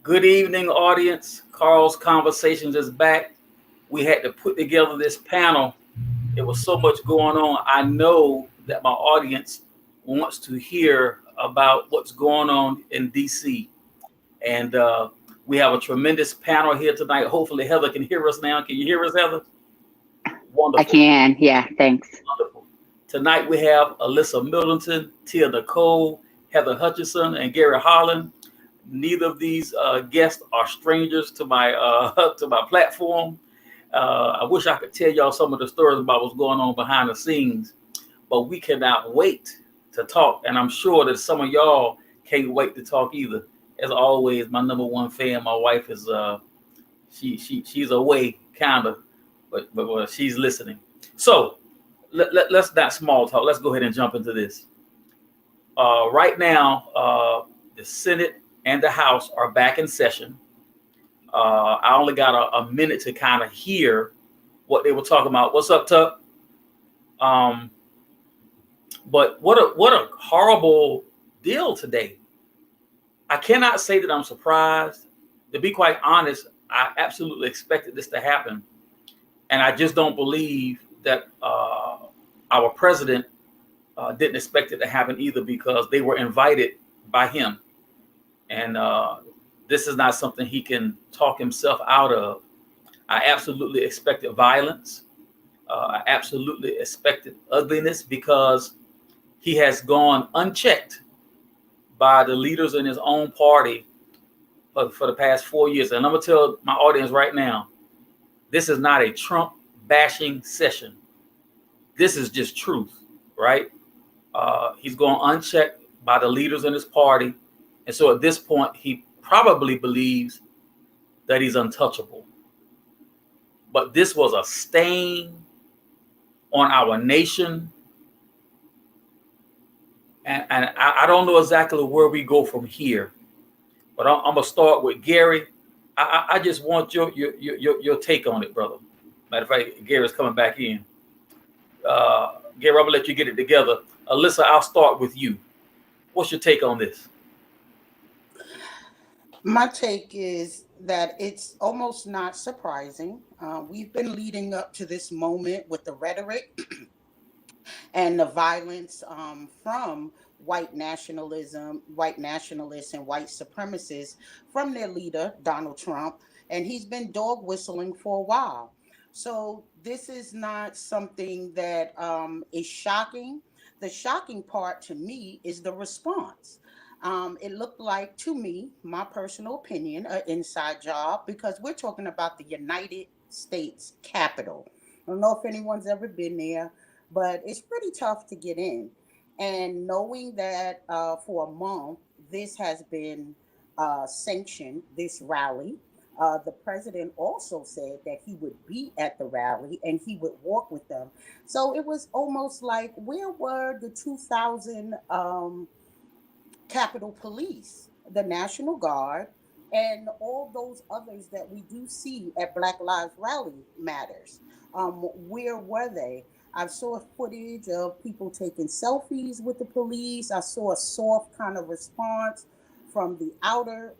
Good evening, audience. Carl's Conversations is back. We had to put together this panel. There was so much going on. I know that my audience wants to hear about what's going on in DC. And we have a tremendous panel here tonight. Hopefully, Heather can hear us now. Can you hear us, Heather? I Wonderful. can. Yeah, thanks. Wonderful. Tonight we have Alyssa Middleton, Tia Nicole, Heather Hutchinson, and Gary Holland. Neither of these guests are strangers to my to my platform. I wish I could tell y'all some of the stories about what's going on behind the scenes, but we cannot wait to talk. And I'm sure that some of y'all can't wait to talk either. As always, my number one fan, my wife is she's away kind of, but she's listening. So let's not small talk. Let's go ahead and jump into this. Right now, the Senate and the House are back in session. I only got a minute to kind of hear what they were talking about. What's up, Tuck? Um, but what a horrible deal today. I cannot say that I'm surprised. To be quite honest, I absolutely expected this to happen, and I just don't believe that our president didn't expect it to happen either because they were invited by him, and this is not something he can talk himself out of. I absolutely expected violence. I absolutely expected ugliness because he has gone unchecked by the leaders in his own party for the past 4 years. And I'm going to tell my audience right now, this is not a Trump bashing session. This is just truth, right? He's gone unchecked by the leaders in his party. And so at this point, he probably believes that he's untouchable. But this was a stain on our nation. And I don't know exactly where we go from here. But I'm going to start with Gary. I just want your take on it, brother. Matter of fact, Gary's coming back in. Gary, I'm going to let you get it together. Alyssa, I'll start with you. What's your take on this? My take is that it's almost not surprising. We've been leading up to this moment with the rhetoric and the violence from white nationalists, and white supremacists from their leader, Donald Trump. And he's been dog whistling for a while. So this is not something that is shocking. The shocking part to me is the response. It looked like, to me, my personal opinion, an inside job, because we're talking about the United States Capitol. I don't know if anyone's ever been there, but it's pretty tough to get in. And knowing that for a month, this has been sanctioned, this rally. The president also said that he would be at the rally and he would walk with them. So it was almost like, where were the 2000 Capitol Police, the National Guard, and all those others that we do see at Black Lives Rally Matters? Where were they? I saw footage of people taking selfies with the police. I saw a soft kind of response from the outer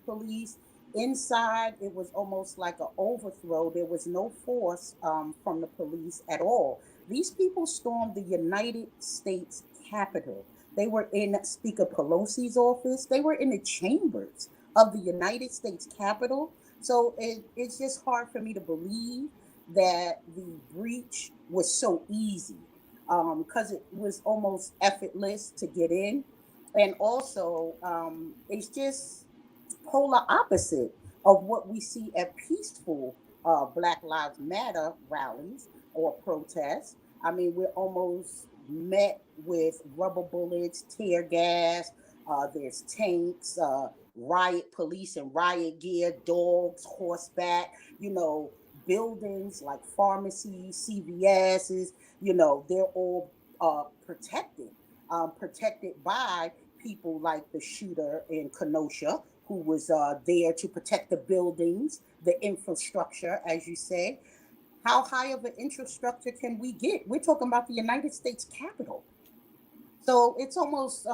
police. Inside, it was almost like an overthrow. There was no force from the police at all. These people stormed the United States Capitol. They were in Speaker Pelosi's office. They were in the chambers of the United States Capitol. So it's just hard for me to believe that the breach was so easy, because it was almost effortless to get in. And also, it's just polar opposite of what we see at peaceful Black Lives Matter rallies or protests. I mean, we're almost met with rubber bullets, tear gas. There's tanks, riot police and riot gear, dogs, horseback. Buildings like pharmacies, CVS's. They're all protected by people like the shooter in Kenosha, who was there to protect the buildings, the infrastructure, as you say. How high of an infrastructure can we get? We're talking about the United States Capitol. So it's almost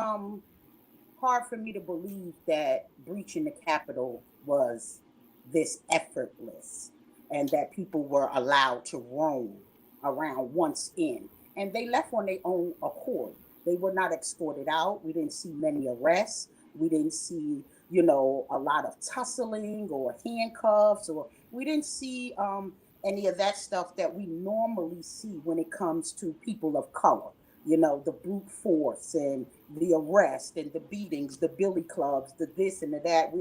hard for me to believe that breaching the Capitol was this effortless and that people were allowed to roam around once in. And they left on their own accord. They were not escorted out. We didn't see many arrests. We didn't see, a lot of tussling or handcuffs, or we didn't see any of that stuff that we normally see when it comes to people of color. The brute force and the arrest and the beatings, the billy clubs, the this and the that.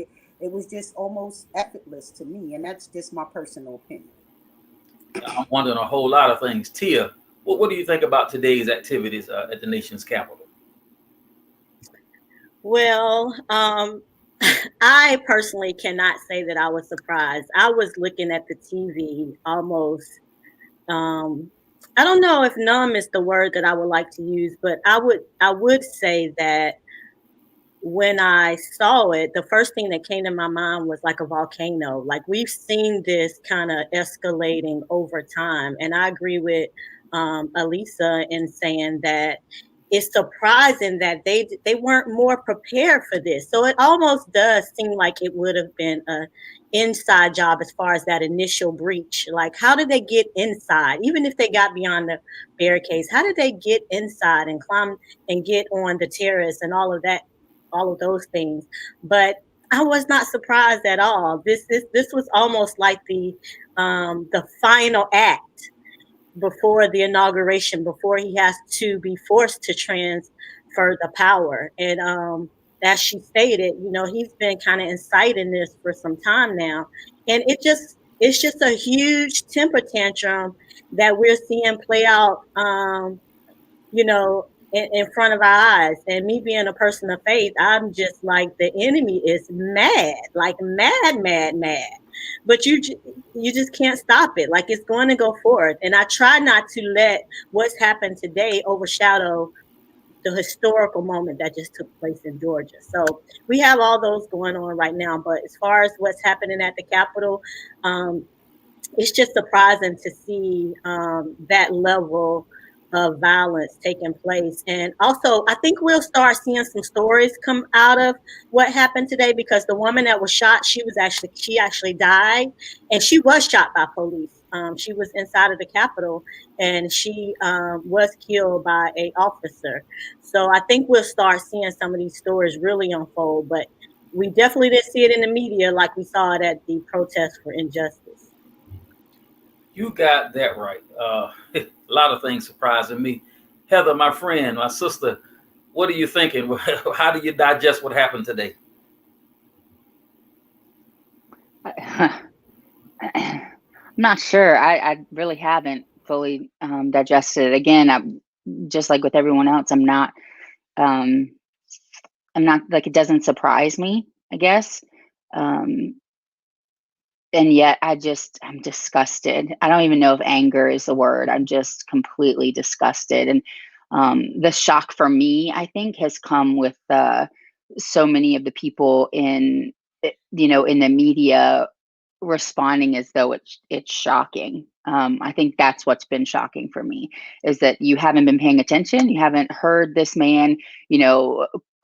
It was just almost effortless to me, and that's just my personal opinion. I'm wondering a whole lot of things. Tia, what do you think about today's activities at the nation's capital? Well, I personally cannot say that I was surprised. I was looking at the TV almost, I don't know if numb is the word that I would like to use, but I would say that when I saw it, the first thing that came to my mind was like a volcano. Like, we've seen this kind of escalating over time. And I agree with Elisa in saying that it's surprising that they weren't more prepared for this. So it almost does seem like it would have been a inside job as far as that initial breach. Like, how did they get inside? Even if they got beyond the barricades, how did they get inside and climb and get on the terrace and all of that, all of those things? But I was not surprised at all. This was almost like the final act before the inauguration, before he has to be forced to transfer the power. And as she stated, he's been kind of inciting this for some time now, and it's just a huge temper tantrum that we're seeing play out. In front of our eyes. And me being a person of faith, I'm just like, the enemy is mad, like mad, mad, mad. But you just can't stop it. Like, it's going to go forward. And I try not to let what's happened today overshadow the historical moment that just took place in Georgia. So we have all those going on right now. But as far as what's happening at the Capitol, it's just surprising to see that level of violence taking place. And also, I think we'll start seeing some stories come out of what happened today, because the woman that was shot, she actually died, and she was shot by police. She was inside of the Capitol, and she was killed by an officer. So I think we'll start seeing some of these stories really unfold, but we definitely didn't see it in the media like we saw it at the protest for injustice. You got that right. A lot of things surprising me. Heather, my friend, my sister, what are you thinking? How do you digest what happened today? I'm not sure. I really haven't fully digested it. Again, I'm just like with everyone else. I'm not like, it doesn't surprise me, I guess. And yet I'm disgusted. I don't even know if anger is the word. I'm just completely disgusted. And the shock for me, I think, has come with so many of the people in the media responding as though it's shocking. I think that's what's been shocking for me, is that you haven't been paying attention. You haven't heard this man,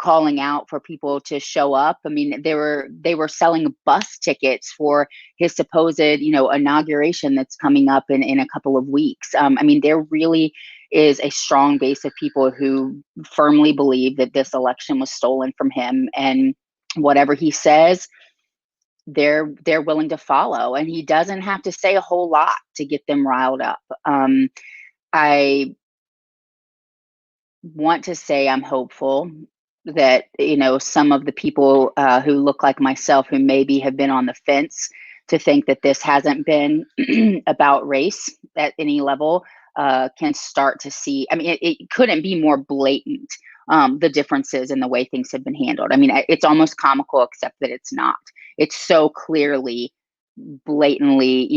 calling out for people to show up. I mean, they were selling bus tickets for his supposed, inauguration that's coming up in a couple of weeks. I mean, there really is a strong base of people who firmly believe that this election was stolen from him, and whatever he says, they're willing to follow, and he doesn't have to say a whole lot to get them riled up. I want to say I'm hopeful that some of the people who look like myself, who maybe have been on the fence to think that this hasn't been about race at any level, can start to see. I mean, it couldn't be more blatant, the differences in the way things have been handled. I mean, it's almost comical, except that it's not. It's so clearly, blatantly,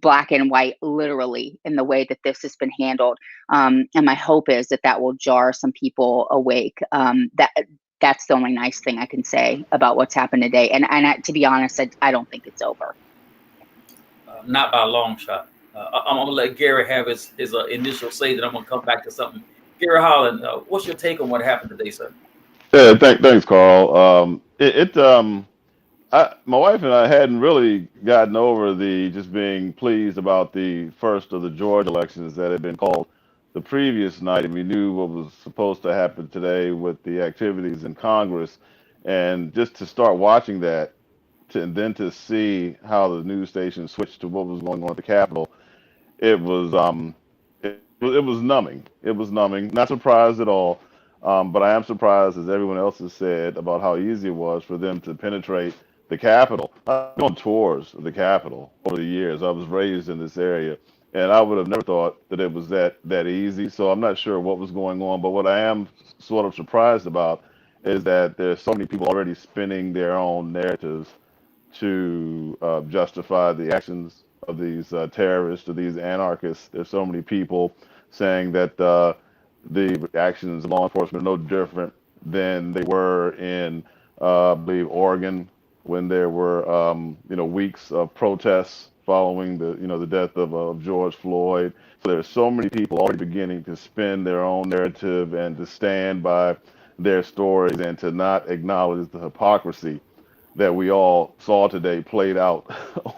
black and white, literally, in the way that this has been handled. And my hope is that will jar some people awake. That's the only nice thing I can say about what's happened today. And to be honest, I don't think it's over. Not by a long shot. I'm going to let Gary have his initial say, that I'm going to come back to something. Gary Holland, what's your take on what happened today, sir? Yeah, thanks, Carl. My wife and I hadn't really gotten over the just being pleased about the first of the Georgia elections that had been called the previous night, and we knew what was supposed to happen today with the activities in Congress, and just to start watching that, and then to see how the news station switched to what was going on at the Capitol, it was it was numbing. It was numbing. Not surprised at all, but I am surprised, as everyone else has said, about how easy it was for them to penetrate the Capitol. I've been on tours of the Capitol over the years. I was raised in this area, and I would have never thought that it was that easy. So I'm not sure what was going on, but what I am sort of surprised about is that there's so many people already spinning their own narratives to justify the actions of these terrorists or these anarchists. There's so many people saying that the actions of law enforcement are no different than they were in, I believe, Oregon when there were, weeks of protests following the death of George Floyd. So there's so many people already beginning to spin their own narrative and to stand by their stories and to not acknowledge the hypocrisy that we all saw today played out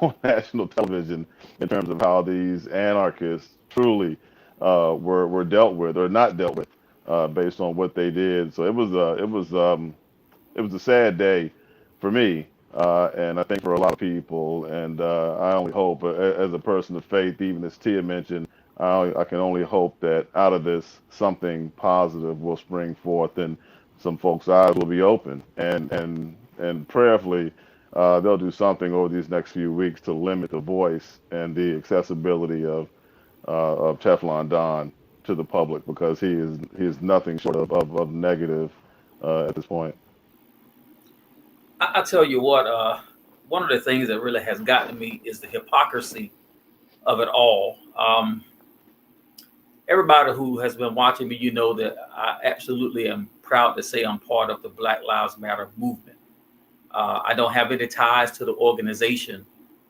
on national television in terms of how these anarchists truly were dealt with or not dealt with based on what they did. So it was a sad day for me, and I think for a lot of people. And I only hope, as a person of faith, even as Tia mentioned, I can only hope that out of this something positive will spring forth, and some folks' eyes will be open, and prayerfully they'll do something over these next few weeks to limit the voice and the accessibility of Teflon Don to the public, because he is nothing short of negative at this point. I tell you what, one of the things that really has gotten me is the hypocrisy of it all. Everybody who has been watching me, you know that I absolutely am proud to say I'm part of the Black Lives Matter movement. I don't have any ties to the organization,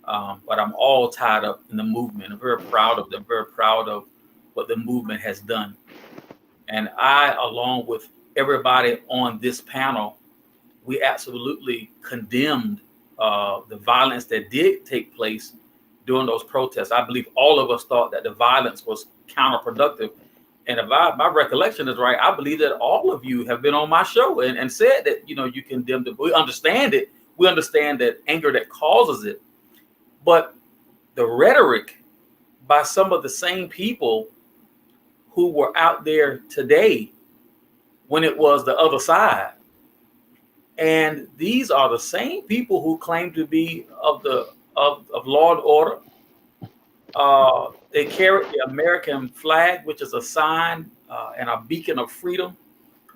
but I'm all tied up in the movement. I'm very proud of them, very proud of what the movement has done. And I, along with everybody on this panel, we absolutely condemned the violence that did take place during those protests. I believe all of us thought that the violence was counterproductive. And if my recollection is right, I believe that all of you have been on my show and said that, you condemned it. We understand it. We understand that anger that causes it. But the rhetoric by some of the same people who were out there today when it was the other side. And these are the same people who claim to be of law and order. They carry the American flag, which is a sign and a beacon of freedom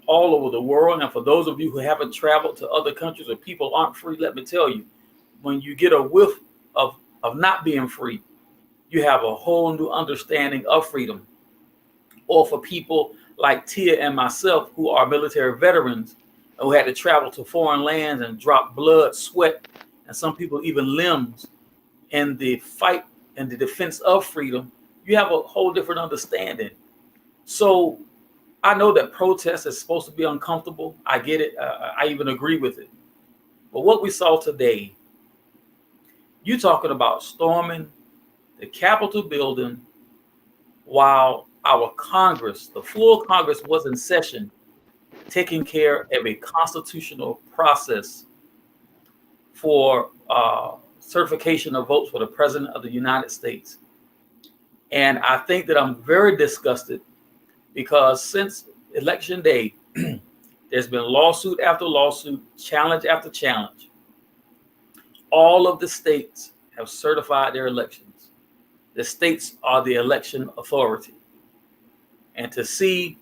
all over the world. And for those of you who haven't traveled to other countries where people aren't free, let me tell you, when you get a whiff of not being free, you have a whole new understanding of freedom. Or for people like Tia and myself, who are military veterans, who had to travel to foreign lands and drop blood, sweat, and some people even limbs in the fight and the defense of freedom, you have a whole different understanding. So I know that protest is supposed to be uncomfortable. I get it. I even agree with it. But what we saw today, you talking about storming the Capitol building while our Congress, the full Congress, was in session, taking care of a constitutional process for certification of votes for the President of the United States. And I think that I'm very disgusted because since Election Day, there's been lawsuit after lawsuit, challenge after challenge. All of the states have certified their elections. The states are the election authority. And to see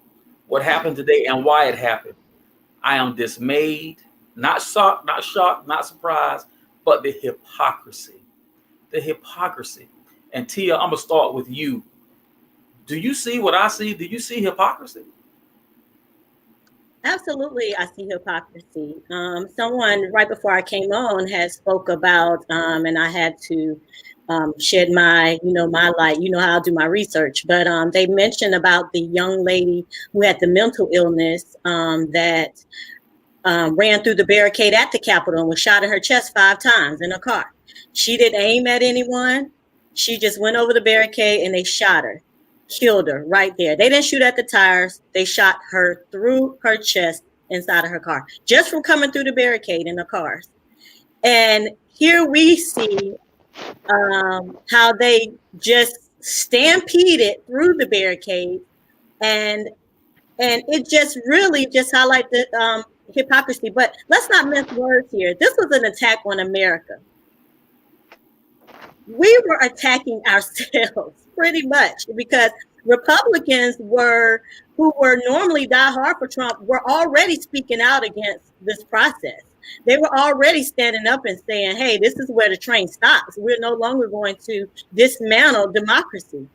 what happened today and why it happened, I am dismayed, not shocked, not surprised, but the hypocrisy. The hypocrisy. And Tia, I'm going to start with you. Do you see what I see? Do you see hypocrisy? Absolutely, I see hypocrisy. Someone right before I came on had spoke about, and I had to shed my light. You know how I do my research, but they mentioned about the young lady who had the mental illness that ran through the barricade at the Capitol and was shot in her chest 5 times in a car. She didn't aim at anyone. She just went over the barricade and they shot her, killed her right there. They didn't shoot at the tires. They shot her through her chest inside of her car, just from coming through the barricade in the cars. And here we see how they just stampeded through the barricade, and it just really just highlights the hypocrisy. But let's not mince words here. This was an attack on America. We were attacking ourselves pretty much, because Republicans who were normally diehard for Trump were already speaking out against this process. They were already standing up and saying, hey, this is where the train stops. We're no longer going to dismantle democracy.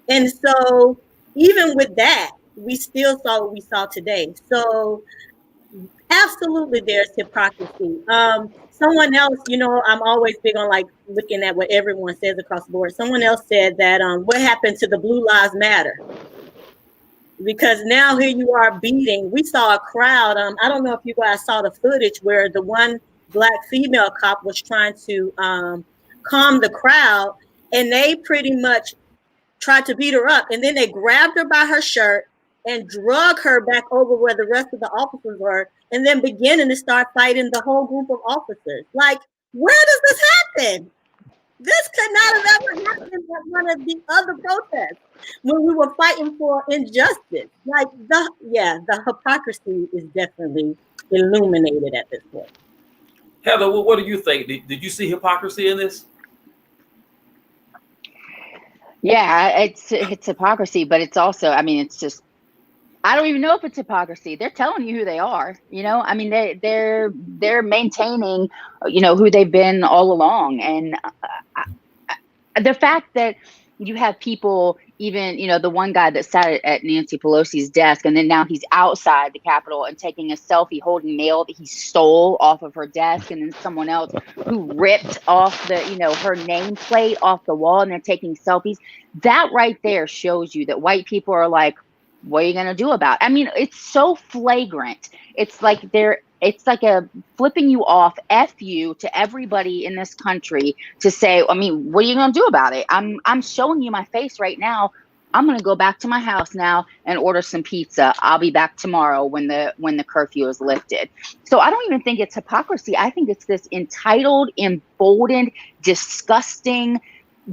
And so even with that, we still saw what we saw today. So absolutely there's hypocrisy. Someone else, I'm always big on like looking at what everyone says across the board. Someone else said that what happened to the Blue Lives Matter? Because now here you are beating. We saw a crowd. I don't know if you guys saw the footage where the one Black female cop was trying to calm the crowd, and they pretty much tried to beat her up. And then they grabbed her by her shirt and drug her back over where the rest of the officers were, and then beginning to start fighting the whole group of officers. Like, where does this happen? This could not have ever happened at one of the other protests when we were fighting for injustice. Like, the hypocrisy is definitely illuminated at this point. Heather, what do you think? Did you see hypocrisy in this? Yeah, it's hypocrisy, but it's also, it's just, I don't even know if it's hypocrisy. They're telling you who they are, they're maintaining, who they've been all along. And the fact that you have people, even, the one guy that sat at Nancy Pelosi's desk, and then now he's outside the Capitol and taking a selfie holding mail that he stole off of her desk, and then someone else who ripped off the, her nameplate off the wall, and they're taking selfies. That right there shows you that white people are like, what are you going to do about it? It's so flagrant. It's like a flipping you off, F you to everybody in this country to say, what are you going to do about it? I'm showing you my face right now. I'm going to go back to my house now and order some pizza. I'll be back tomorrow when the curfew is lifted. So I don't even think it's hypocrisy. I think it's this entitled, emboldened, disgusting,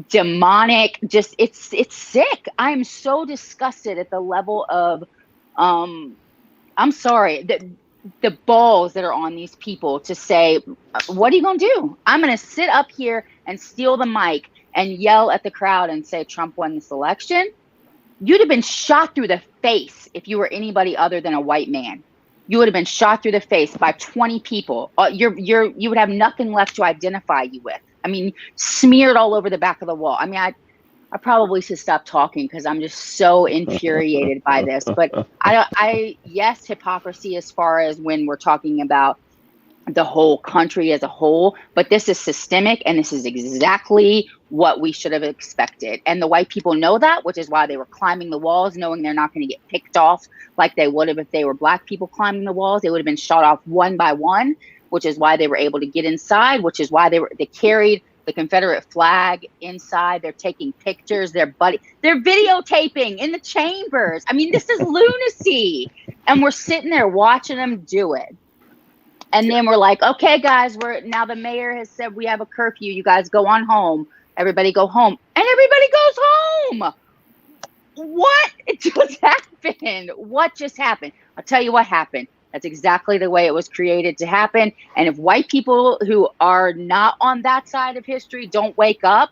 demonic, just it's sick. I'm so disgusted at the level of I'm sorry, the balls that are on these people to say, what are you gonna do? I'm gonna sit up here and steal the mic and yell at the crowd and say Trump won this election. You'd have been shot through the face if you were anybody other than a white man. You would have been shot through the face by 20 people. You would have nothing left to identify you with. Smeared all over the back of the wall. I probably should stop talking because I'm just so infuriated by this. But yes, hypocrisy as far as when we're talking about the whole country as a whole, but this is systemic, and this is exactly what we should have expected. And the white people know that, which is why they were climbing the walls, knowing they're not going to get picked off like they would have if they were Black people climbing the walls. They would have been shot off one by one, which is why they were able to get inside, which is why they carried the Confederate flag inside. They're taking pictures. They're videotaping in the chambers. This is lunacy. And we're sitting there watching them do it. And then we're like, okay, guys, now the mayor has said we have a curfew. You guys go on home. Everybody go home. And everybody goes home. What just happened? What just happened? I'll tell you what happened. That's exactly the way it was created to happen. And if white people who are not on that side of history don't wake up,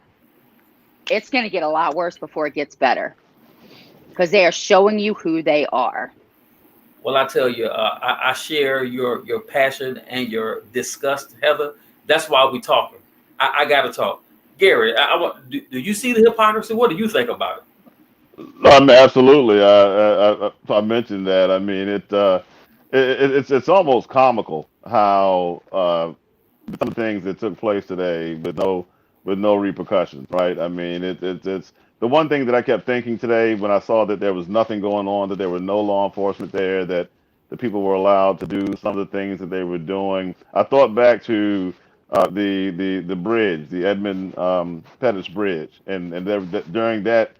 it's going to get a lot worse before it gets better, because they are showing you who they are. Well, I tell you, I share your passion and your disgust, Heather. That's why we're talking. I got to talk. Gary, do you see the hypocrisy? What do you think about it? Absolutely. I mentioned that. It's almost comical how some things that took place today with no repercussions, right? It's the one thing that I kept thinking today when I saw that there was nothing going on, that there were no law enforcement there, that the people were allowed to do some of the things that they were doing. I thought back to the bridge, the Edmund Pettus Bridge, and during that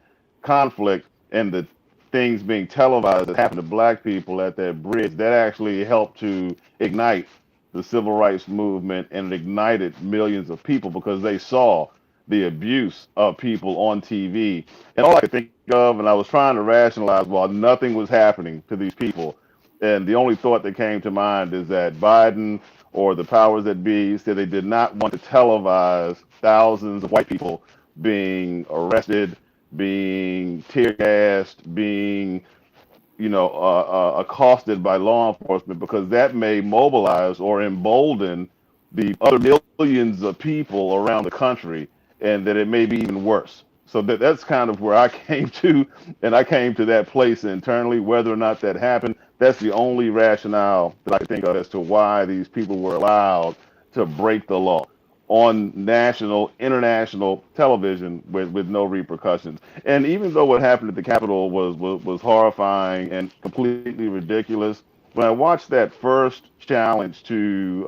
conflict and the things being televised that happened to black people at that bridge, that actually helped to ignite the civil rights movement, and it ignited millions of people because they saw the abuse of people on TV. And all I could think of, and I was trying to rationalize while nothing was happening to these people. And the only thought that came to mind is that Biden or the powers that be said they did not want to televise thousands of white people being arrested, being tear gassed, being accosted by law enforcement, because that may mobilize or embolden the other millions of people around the country, and that it may be even worse. So that's kind of where I came to, and I came to that place internally. Whether or not that happened, that's the only rationale that I can think of as to why these people were allowed to break the law on national, international television with no repercussions. And even though what happened at the Capitol was horrifying and completely ridiculous, when I watched that first challenge to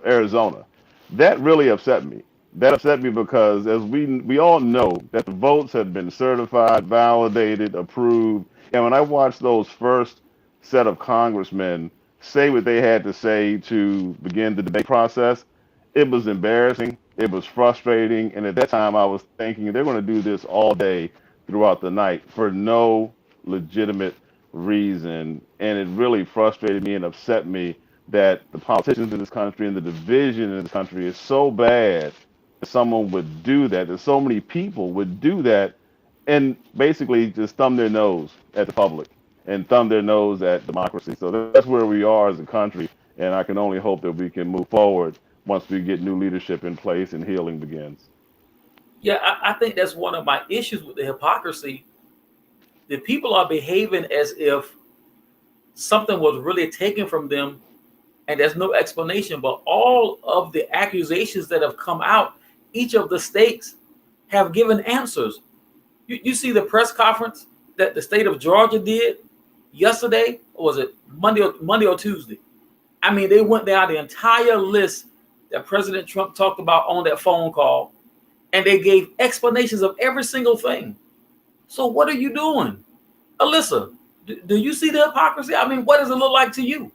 Arizona, that really upset me. That upset me because, as we all know, that the votes had been certified, validated, approved, and when I watched those first set of congressmen say what they had to say to begin the debate process, it was embarrassing, it was frustrating, and at that time I was thinking they're going to do this all day throughout the night for no legitimate reason, and it really frustrated me and upset me that the politicians in this country and the division in this country is so bad that someone would do that, that so many people would do that, and basically just thumb their nose at the public and thumb their nose at democracy. So that's where we are as a country, and I can only hope that we can move forward once we get new leadership in place and healing begins. Yeah, I think that's one of my issues with the hypocrisy. The people are behaving as if something was really taken from them and there's no explanation. But all of the accusations that have come out, each of the states have given answers. You see the press conference that the state of Georgia did yesterday, or was it Monday or Tuesday? I mean, they went down the entire list that President Trump talked about on that phone call, and they gave explanations of every single thing. So what are you doing? Alyssa, do you see the hypocrisy? I mean, what does it look like to you?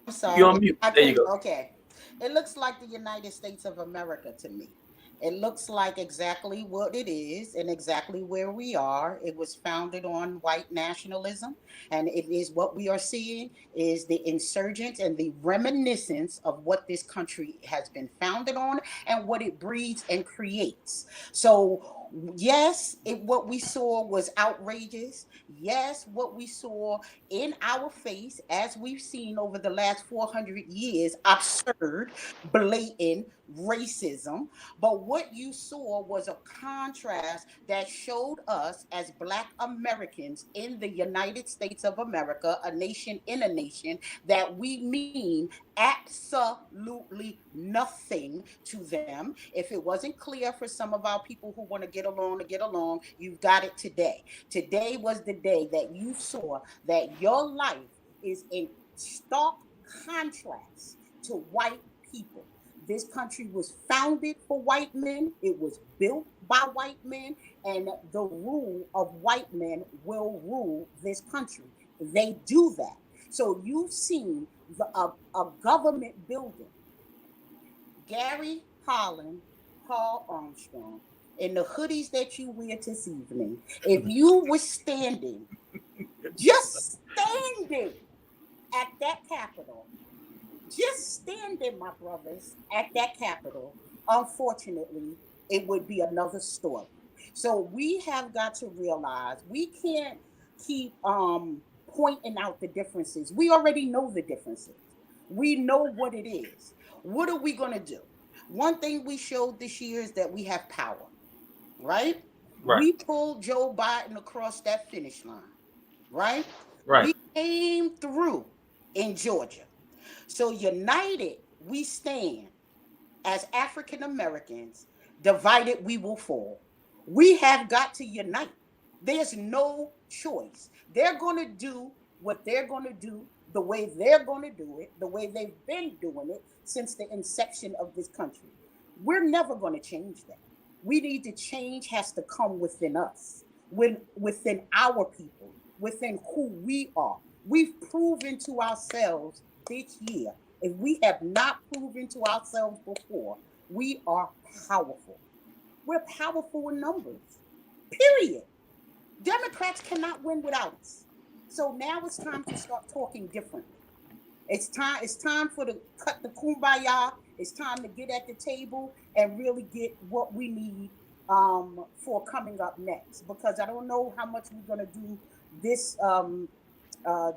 I'm You're sorry. on mute. I There you can, go. okay. It looks like the United States of America to me. It looks like exactly what it is and exactly where we are. It was founded on white nationalism, and it is what we are seeing is the insurgence and the reminiscence of what this country has been founded on and what it breeds and creates. So yes, what we saw was outrageous. Yes, what we saw in our face, as we've seen over the last 400 years, absurd, blatant racism. But what you saw was a contrast that showed us as Black Americans in the United States of America, a nation in a nation, that we mean absolutely nothing to them. If it wasn't clear for some of our people who want to get along, you've got it today. Today was the day that you saw that your life is in stark contrast to white people. This country was founded for white men, it was built by white men, and the rule of white men will rule this country. They do that. So you've seen a government building, Gary Holland, Paul Armstrong, in the hoodies that you wear this evening. If you were standing, just standing at that Capitol, just standing, my brothers, at that Capitol, unfortunately, it would be another story. So we have got to realize we can't keep pointing out the differences. We already know the differences. We know what it is. What are we going to do? One thing we showed this year is that we have power, right? Right, We pulled Joe Biden across that finish line, right? right. We came through in Georgia. So united we stand as African Americans, divided we will fall. We have got to unite. There's no choice. They're going to do what they're going to do the way they're going to do it, the way they've been doing it since the inception of this country. We're never going to change that. We need to change has to come within us, within our people, within who we are. We've proven to ourselves this year. If we have not proven to ourselves before, we are powerful. We're powerful in numbers. Period. Democrats cannot win without us. So now it's time to start talking differently. It's time for the cut the kumbaya. It's time to get at the table and really get what we need for coming up next. Because I don't know how much we're gonna do this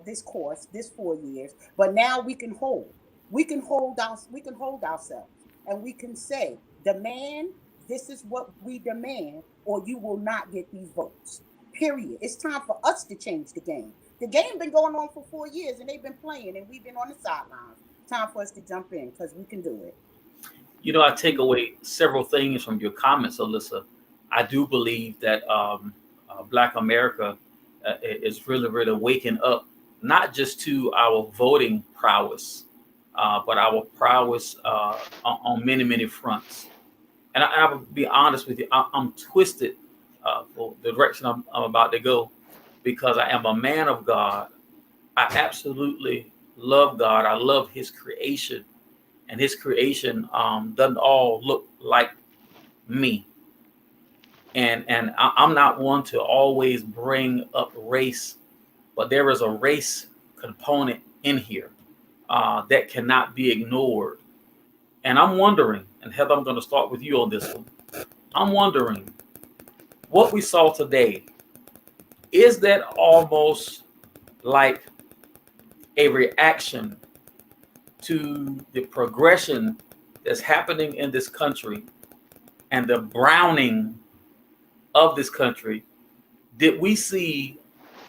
this course, this 4 years, but now we can hold. We can hold ourselves, and we can say, demand, this is what we demand, or you will not get these votes. Period. It's time for us to change the game. The game been going on for 4 years, and they've been playing, and we've been on the sidelines. Time for us to jump in because we can do it. You know, I take away several things from your comments, Alyssa. I do believe that Black America is really, really waking up, not just to our voting prowess, but our prowess on many, many fronts. And I will be honest with you, I'm twisted for the direction I'm about to go, because I am a man of God. I absolutely love God. I love his creation. And his creation doesn't all look like me. And I'm not one to always bring up race, but there is a race component in here that cannot be ignored. And I'm wondering, and Heather, I'm going to start with you on this one. I'm wondering, what we saw today, is that almost like a reaction to the progression that's happening in this country and the browning of this country? Did we see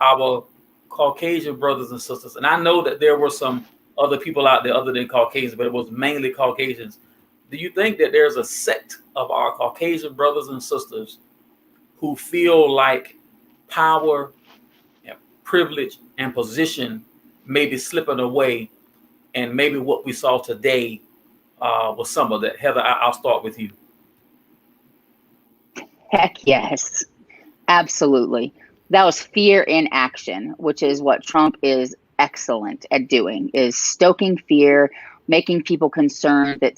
our Caucasian brothers and sisters? And I know that there were some other people out there other than Caucasians, but it was mainly Caucasians. Do you think that there's a sect of our Caucasian brothers and sisters who feel like power and privilege and position may be slipping away, and maybe what we saw today was some of that? Heather, I'll start with you. Heck yes, absolutely. That was fear in action, which is what Trump is excellent at doing, is stoking fear, making people concerned that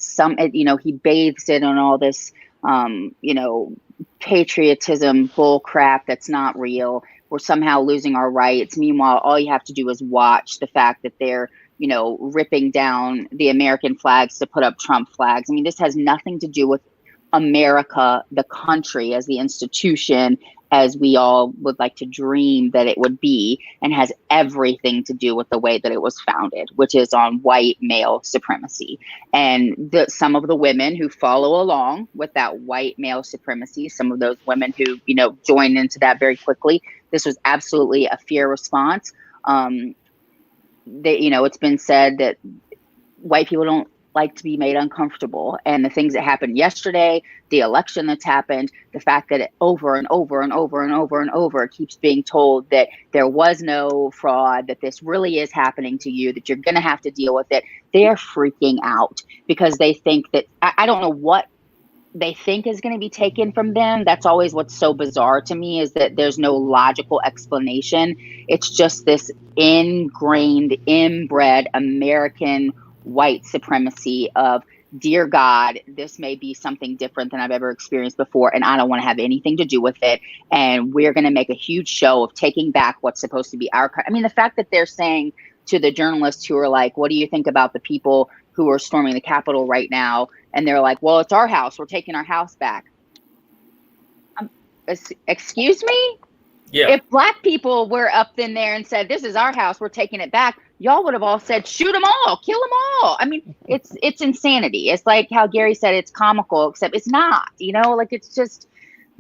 he bathes it on all this, patriotism bull crap that's not real. We're somehow losing our rights. Meanwhile, all you have to do is watch the fact that they're, ripping down the American flags to put up Trump flags. I mean, this has nothing to do with America, the country, as the institution, as we all would like to dream that it would be, and has everything to do with the way that it was founded, which is on white male supremacy. And some of the women who follow along with that white male supremacy, some of those women who, join into that very quickly, this was absolutely a fear response. It's been said that white people don't like to be made uncomfortable, and the things that happened yesterday, the election that's happened, the fact that it over and over and over and over and over keeps being told that there was no fraud, that this really is happening to you, that you're going to have to deal with it. They're freaking out because they think that I don't know what they think is going to be taken from them. That's always what's so bizarre to me, is that there's no logical explanation. It's just this ingrained, inbred American white supremacy of, dear God, this may be something different than I've ever experienced before, and I don't want to have anything to do with it. And we're going to make a huge show of taking back what's supposed to be our. I mean, the fact that they're saying to the journalists who are like, what do you think about the people who are storming the Capitol right now? And they're like, well, it's our house. We're taking our house back. Excuse me? Yeah. If Black people were up in there and said, this is our house, we're taking it back, y'all would have all said, shoot them all, kill them all. I mean, it's insanity. It's like how Gary said, it's comical, except it's not, it's just,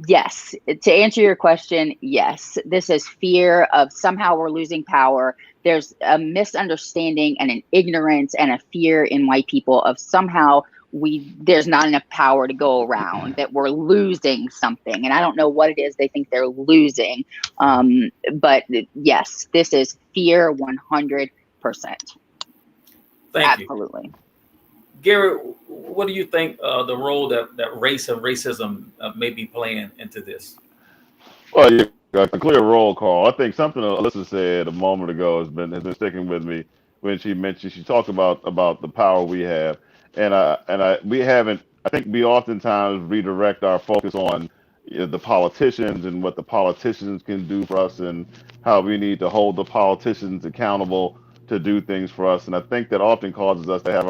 yes. To answer your question, yes, this is fear of somehow we're losing power. There's a misunderstanding and an ignorance and a fear in white people of somehow there's not enough power to go around, that we're losing something. And I don't know what it is they think they're losing. But yes, this is fear 100%. Thank you. Absolutely. Gary, what do you think the role that race and racism may be playing into this? Well, yeah, a clear roll call. I think something Alyssa said a moment ago has been sticking with me when she talked about the power we have, and we haven't. I think we oftentimes redirect our focus on the politicians and what the politicians can do for us, and how we need to hold the politicians accountable to do things for us. And I think that often causes us to have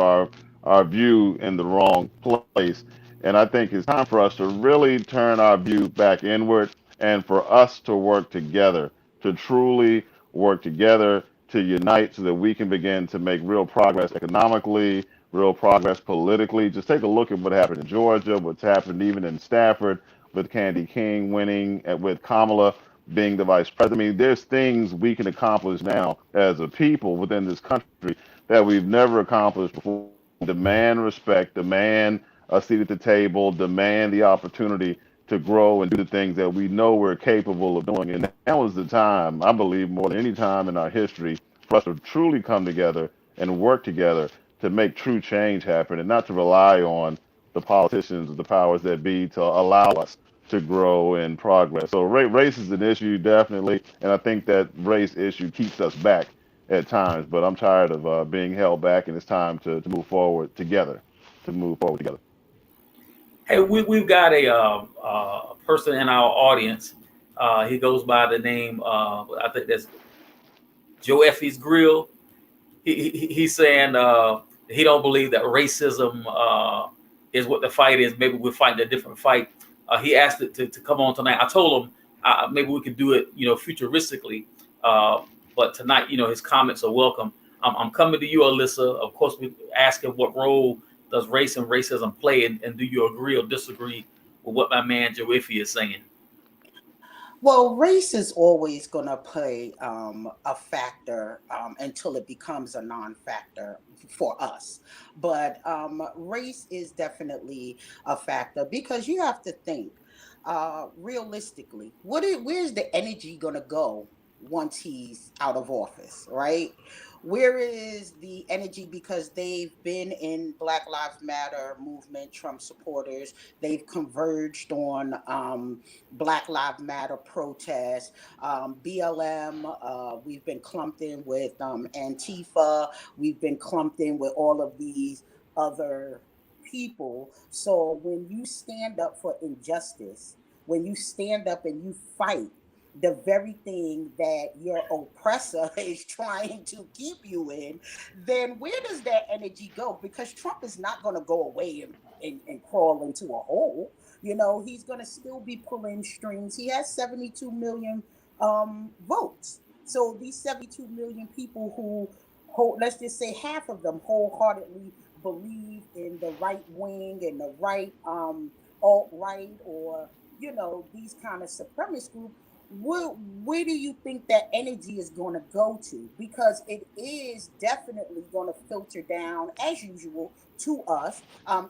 our view in the wrong place. And I think it's time for us to really turn our view back inward, and for us to work together, to truly work together, to unite, so that we can begin to make real progress economically, real progress politically. Just take a look at what happened in Georgia, what's happened even in Stafford with Candy King winning, and with Kamala being the vice president. I mean, there's things we can accomplish now as a people within this country that we've never accomplished before. Demand respect, demand a seat at the table, demand the opportunity to grow and do the things that we know we're capable of doing. And now is the time, I believe, more than any time in our history, for us to truly come together and work together to make true change happen, and not to rely on the politicians or the powers that be to allow us to grow and progress. So race is an issue, definitely, and I think that race issue keeps us back at times. But I'm tired of being held back, and it's time to move forward together. To move forward together. Hey, we've got a person in our audience. He goes by the name, I think that's Joe Effie's Grill. He's saying he don't believe that racism is what the fight is. Maybe we're fighting a different fight. He asked it to come on tonight. I told him maybe we could do it, futuristically. But tonight, his comments are welcome. I'm coming to you, Alyssa. Of course, we ask him what role does race and racism play, and do you agree or disagree with what my man Joe Iffy is saying? Well, race is always going to play a factor until it becomes a non-factor for us. But race is definitely a factor, because you have to think realistically. Where's the energy going to go once he's out of office, right? Where is the energy? Because they've been in Black Lives Matter movement, Trump supporters. They've converged on Black Lives Matter protests, BLM. We've been clumped in with Antifa. We've been clumped in with all of these other people. So when you stand up for injustice, when you stand up and you fight the very thing that your oppressor is trying to keep you in, then where does that energy go? Because Trump is not going to go away and crawl into a hole. He's going to still be pulling strings. He has 72 million votes. So these 72 million people who, let's just say half of them wholeheartedly believe in the right wing and the right alt-right, or these kind of supremacist groups. Where do you think that energy is going to go to? Because it is definitely going to filter down, as usual, to us.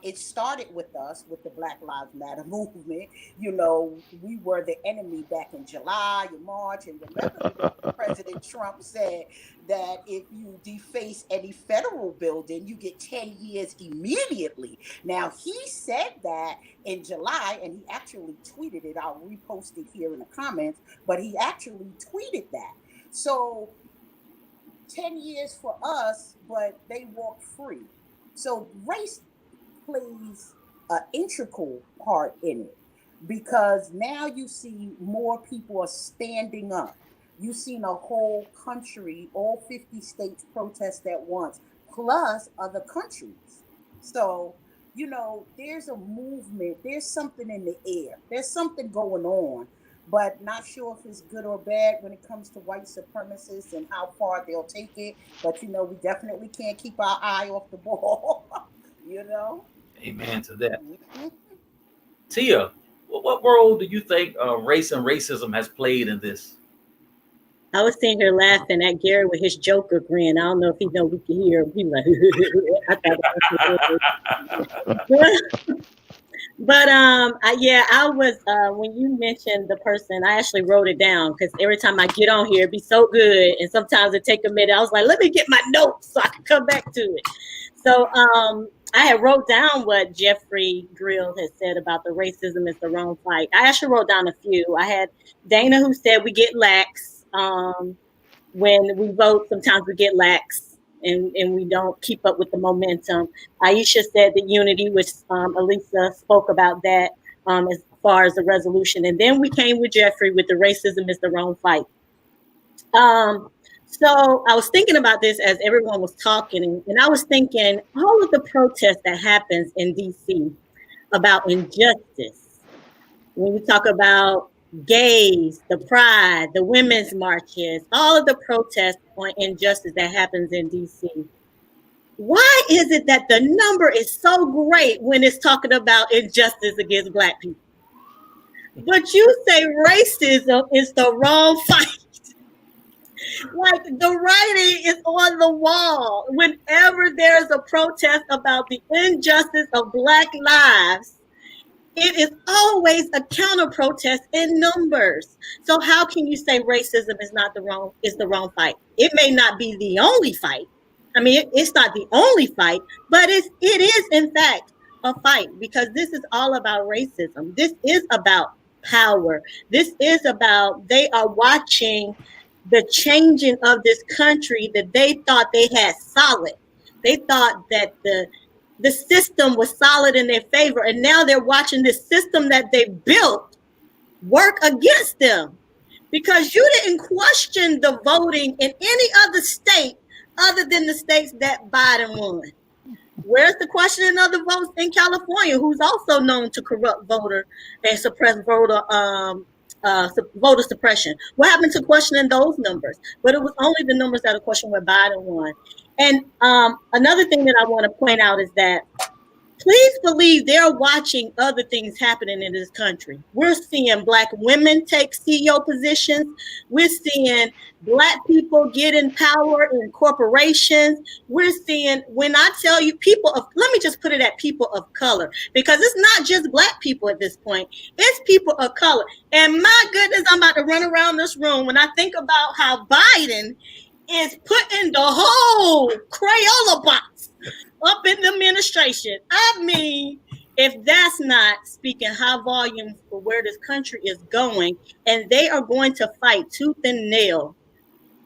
It started with us, with the Black Lives Matter movement. We were the enemy back in July and March. And remember, President Trump said that if you deface any federal building, you get 10 years immediately. Now, he said that in July, and he actually tweeted it. I'll repost it here in the comments, but he actually tweeted that. So 10 years for us, but they walk free. So race plays an integral part in it, because now you see more people are standing up. You've seen a whole country, all 50 states protest at once, plus other countries. So, there's a movement, there's something in the air, there's something going on, but not sure if it's good or bad when it comes to white supremacists and how far they'll take it. But, we definitely can't keep our eye off the ball, Amen to that. Mm-hmm. Tia, what role do you think race and racism has played in this? I was sitting here laughing at Gary with his Joker grin. I don't know if he know we can hear him. He like, I thought that was But I was when you mentioned the person, I actually wrote it down because every time I get on here, it'd be so good, and sometimes it take a minute. I was like, let me get my notes so I can come back to it. So I had wrote down what Jeffrey Grill had said about the racism is the wrong fight. I actually wrote down a few. I had Dana who said we get lax when we vote. Sometimes we get lax. And we don't keep up with the momentum. Aisha said the unity, which Elisa spoke about that as far as the resolution. And then we came with Jeffrey with the racism is the wrong fight. So I was thinking about this as everyone was talking, and I was thinking all of the protests that happens in DC about injustice. When you talk about gays, the pride, the women's marches, all of the protests on injustice that happens in DC. Why is it that the number is so great when it's talking about injustice against Black people? But you say racism is the wrong fight. Like the writing is on the wall. Whenever there's a protest about the injustice of Black lives, it is always a counter protest in numbers. So how can you say racism is the wrong fight? It may not be the only fight. I mean, it's not the only fight, but it is in fact a fight because this is all about racism. This is about power. This is about they are watching the changing of this country that they thought they had solid. They thought that the system was solid in their favor, and now they're watching this system that they built work against them because you didn't question the voting in any other state other than the states that Biden won. Where's the questioning of the votes in California, who's also known to corrupt voter and suppress voter suppression? What happened to questioning those numbers? But it was only the numbers that are questioned where Biden won. And another thing that I want to point out is that please believe they're watching other things happening in this country. We're seeing Black women take CEO positions. We're seeing Black people get in power in corporations. We're seeing, when I tell you let me just put it at people of color, because it's not just Black people at this point. It's people of color. And my goodness, I'm about to run around this room when I think about how Biden is putting the whole Crayola box up in the administration. I mean, if that's not speaking high volume for where this country is going, and they are going to fight tooth and nail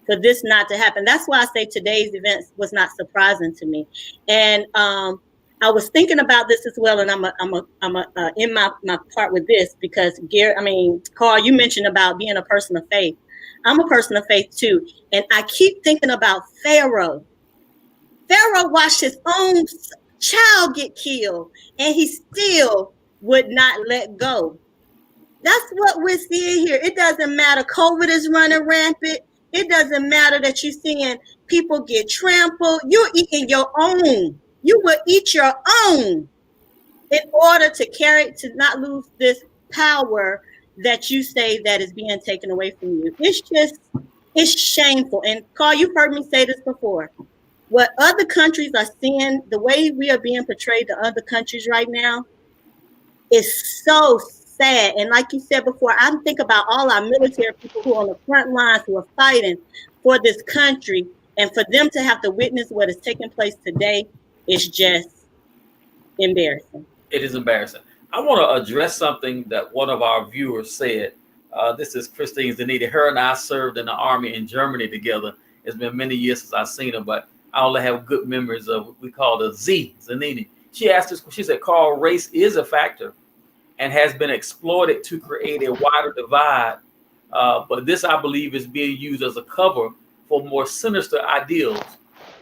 for this not to happen. That's why I say today's event was not surprising to me. And I was thinking about this as well, and I'm in my part with this because Carl, you mentioned about being a person of faith. I'm a person of faith too, and I keep thinking about Pharaoh. Pharaoh watched his own child get killed, and he still would not let go. That's what we're seeing here. It doesn't matter. COVID is running rampant. It doesn't matter that you're seeing people get trampled. You're eating your own. You will eat your own in order to not lose this power that you say that is being taken away from you. It's shameful. And Carl, you've heard me say this before. What other countries are seeing, the way we are being portrayed to other countries right now is so sad. And like you said before, I think about all our military people who are on the front lines who are fighting for this country, and for them to have to witness what is taking place today is just embarrassing. It is embarrassing. I want to address something that one of our viewers said. This is Christine Zanini. Her and I served in the Army in Germany together. It's been many years since I've seen her, but I only have good memories of what we call the Zanini. She asked us, she said, Carl, race is a factor and has been exploited to create a wider divide. But this, I believe, is being used as a cover for more sinister ideals,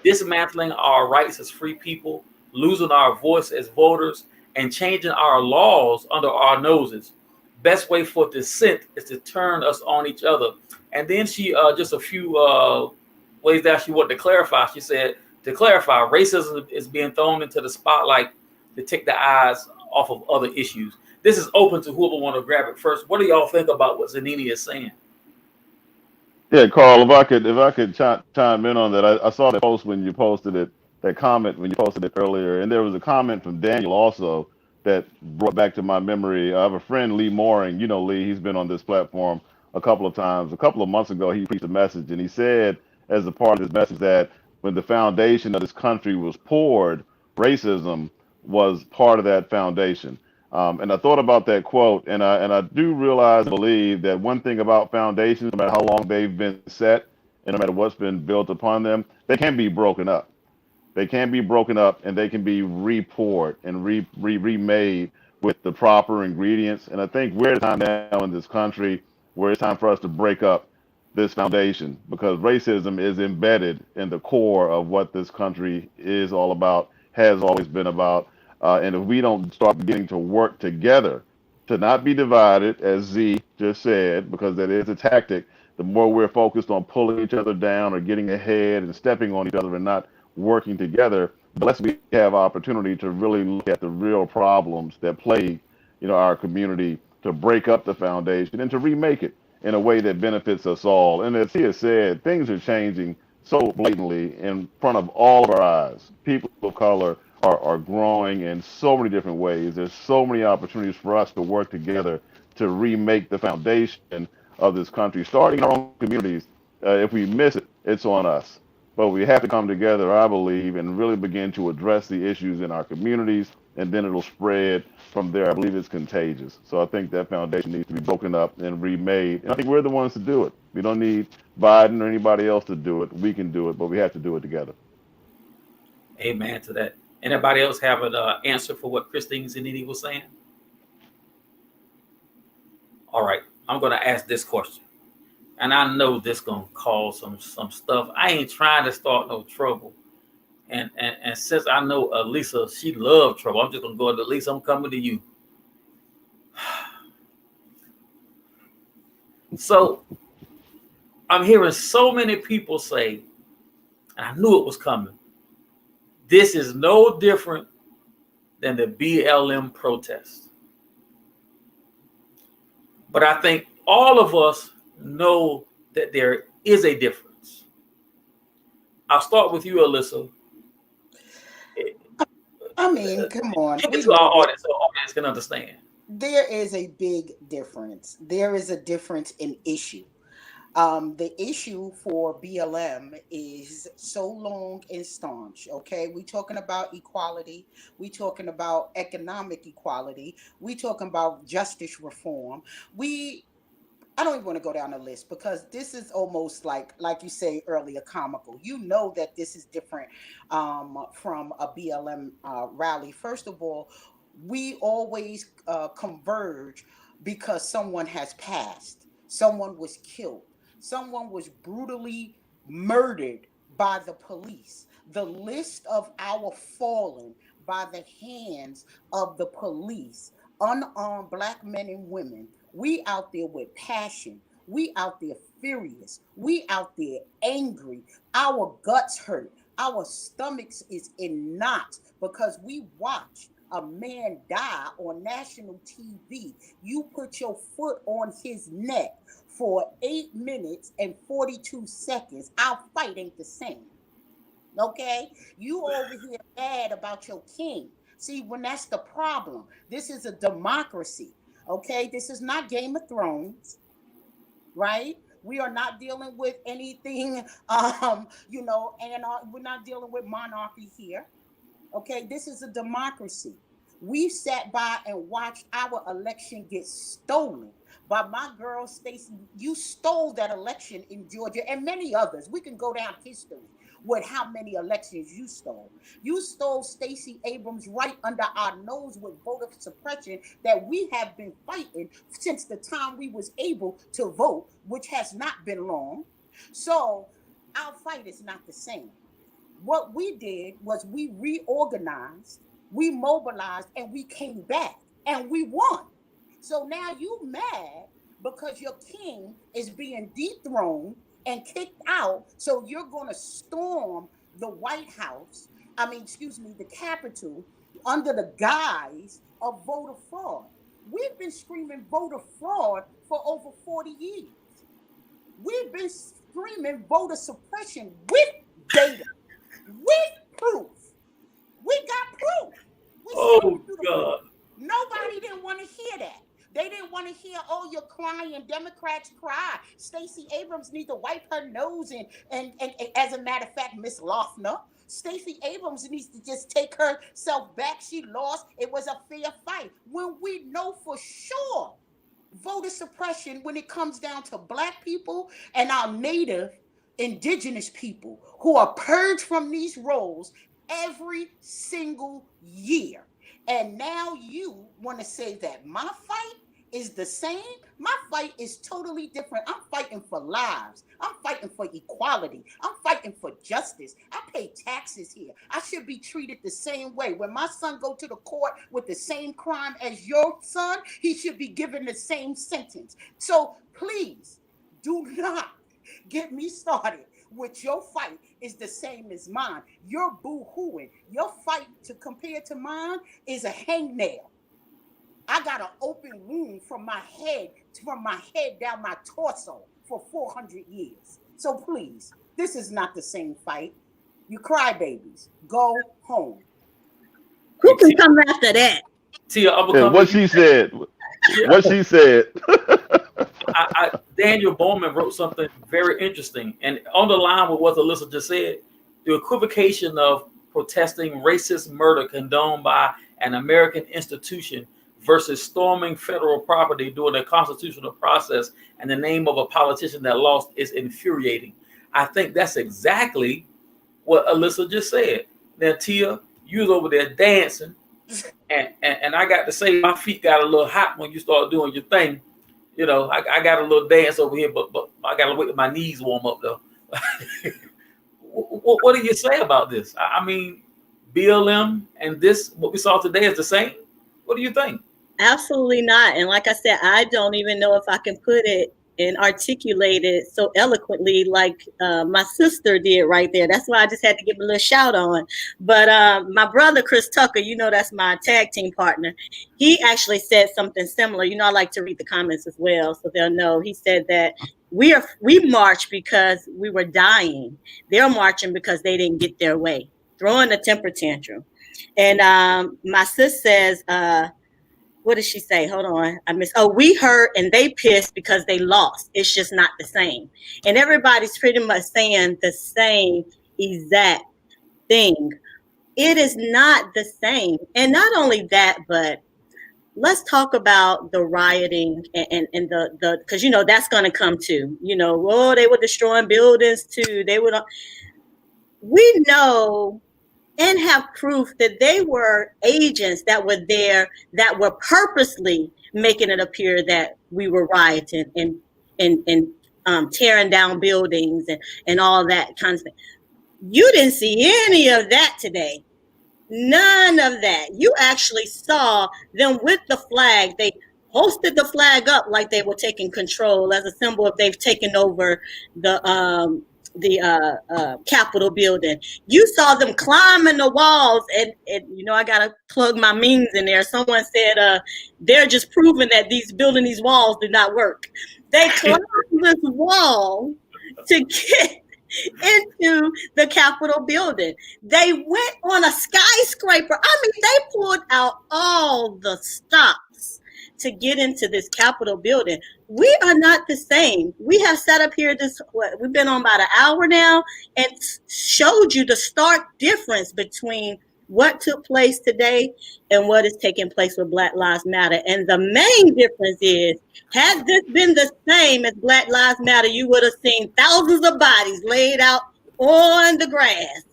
dismantling our rights as free people, losing our voice as voters, and changing our laws under our noses. Best way for dissent is to turn us on each other. And then she, just a few ways that she wanted to clarify. She said, to clarify, racism is being thrown into the spotlight to take the eyes off of other issues. This is open to whoever want to grab it first. What do y'all think about what Zanini is saying? Yeah, Carl, if I could chime in on that, I saw that post when you posted it, that comment when you posted it earlier, and there was a comment from Daniel also that brought back to my memory. I have a friend, Lee Mooring. You know Lee, he's been on this platform a couple of times. A couple of months ago, he preached a message, and he said, as a part of his message, that when the foundation of this country was poured, racism was part of that foundation. And I thought about that quote, and I do realize and believe that one thing about foundations, no matter how long they've been set, and no matter what's been built upon them, they can be broken up. They can be broken up and they can be re-poured and remade with the proper ingredients. And I think we're at a time now in this country where it's time for us to break up this foundation because racism is embedded in the core of what this country is all about, has always been about. And if we don't start beginning to work together to not be divided, as Z just said, because that is a tactic, the more we're focused on pulling each other down or getting ahead and stepping on each other and not working together, the less we have opportunity to really look at the real problems that plague, our community, to break up the foundation and to remake it in a way that benefits us all. And as he has said, things are changing so blatantly in front of all of our eyes. People of color are growing in so many different ways. There's so many opportunities for us to work together to remake the foundation of this country, starting in our own communities. If we miss it, it's on us. But we have to come together, I believe, and really begin to address the issues in our communities, and then it'll spread from there. I believe it's contagious. So I think that foundation needs to be broken up and remade. And I think we're the ones to do it. We don't need Biden or anybody else to do it. We can do it, but we have to do it together. Amen to that. Anybody else have an answer for what Christine Zanini was saying? All right, I'm going to ask this question. And I know this going to cause some stuff. I ain't trying to start no trouble. And since I know Elisa, she loved trouble, I'm just going to go to Elisa. I'm coming to you. So I'm hearing so many people say, and I knew it was coming, this is no different than the BLM protest. But I think all of us know that there is a difference. I'll start with you, Alyssa. I mean, come on. Give it We to our know audience so our audience can understand. there is a big difference. There is a difference in issue. The issue for BLM is so long and staunch. Okay, we talking about equality. We talking about economic equality. We talking about justice reform. We I don't even want to go down the list because this is almost like you say earlier, comical. You know that this is different from a BLM rally. First of all, we always converge because someone has passed, someone was killed, someone was brutally murdered by the police. The list of our fallen by the hands of the police, unarmed black men and women. We out there with passion. We out there furious. We out there angry. Our guts hurt. Our stomachs is in knots because we watched a man die on national TV. You put your foot on his neck for 8 minutes and 42 seconds. Our fight ain't the same. Okay? You over here mad about your king. See, when that's the problem, this is a democracy. Okay? This is not Game of Thrones, right? We are not dealing with anything, and we're not dealing with monarchy here. Okay, this is a democracy. We sat by and watched our election get stolen by my girl Stacey. You stole that election in Georgia and many others. We can go down history with how many elections you stole. You stole Stacey Abrams right under our nose with voter suppression that we have been fighting since the time we was able to vote, which has not been long. So our fight is not the same. What we did was we reorganized, we mobilized, and we came back and we won. So now you mad because your king is being dethroned and kicked out. So you're going to storm the White House, excuse me, the Capitol under the guise of voter fraud. We've been screaming voter fraud for over 40 years. We've been screaming voter suppression with data, with proof. We got proof. We showed Oh you the God. proof. Nobody didn't want to hear that. They didn't want to hear, oh, you're crying. Democrats cry. Stacey Abrams needs to wipe her nose and as a matter of fact, Miss Loeffner, Stacey Abrams needs to just take herself back. She lost. It was a fair fight. When we know for sure voter suppression when it comes down to Black people and our native indigenous people who are purged from these roles every single year. And now you want to say that my fight is the same? My fight is totally different. I'm fighting for lives. I'm fighting for equality. I'm fighting for justice. I pay taxes here. I should be treated the same way. When my son go to the court with the same crime as your son, he should be given the same sentence. So please do not get me started with your fight is the same as mine. You're boo-hooing. Your fight to compare to mine is a hangnail. I got an open wound from my head down my torso for 400 years. So please, this is not the same fight. You crybabies, go home. Who can come after that? Tia, I'm And what she said. What she said. Daniel Bowman wrote something very interesting, and on the line with what Alyssa just said, the equivocation of protesting racist murder condoned by an American institution versus storming federal property during a constitutional process in the name of a politician that lost is infuriating. I think that's exactly what Alyssa just said. Now, Tia, you was over there dancing, and I got to say my feet got a little hot when you started doing your thing. You know, I got a little dance over here, but I got to wait till my knees warm up, though. What do you say about this? I mean, BLM and this, what we saw today, is the same. What do you think? Absolutely not. And like I said, I don't even know if I can put it and articulate it so eloquently like my sister did right there. That's why I just had to give a little shout on. But my brother, Chris Tucker, you know, that's my tag team partner. He actually said something similar. You know, I like to read the comments as well, so they'll know. He said that we march because we were dying. They're marching because they didn't get their way, throwing a temper tantrum. And my sis says, what did she say? Hold on. We hurt and they pissed because they lost. It's just not the same. And everybody's pretty much saying the same exact thing. It is not the same. And not only that, but let's talk about the rioting and the because, you know, that's going to come too. You know, well, they were destroying buildings too. We know and have proof that they were agents that were there that were purposely making it appear that we were rioting and tearing down buildings and all that kind of thing. You didn't see any of that today. None of that. You actually saw them with the flag. They hosted the flag up like they were taking control as a symbol of they've taken over the Capitol building. You saw them climbing the walls, and you know, I gotta plug my memes in there. Someone said they're just proving that building these walls did not work. They climbed this wall to get into the Capitol building. They went on a skyscraper. I mean, they pulled out all the stops to get into this Capitol building. We are not the same. We have sat up here we've been on about an hour now and showed you the stark difference between what took place today and what is taking place with Black Lives Matter. And the main difference is, had this been the same as Black Lives Matter, you would have seen thousands of bodies laid out on the grass,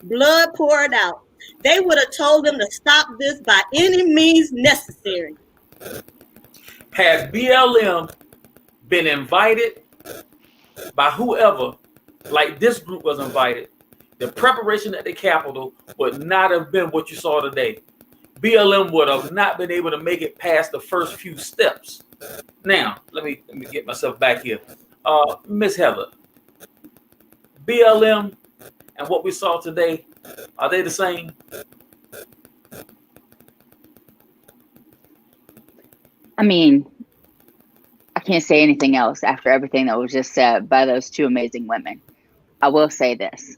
blood poured out. They would have told them to stop this by any means necessary. Had BLM been invited by whoever, like this group was invited, the preparation at the Capitol would not have been what you saw today. BLM would have not been able to make it past the first few steps. Now, let me get myself back here. Miss Heather, BLM and what we saw today, are they the same? I mean, I can't say anything else after everything that was just said by those two amazing women. I will say this.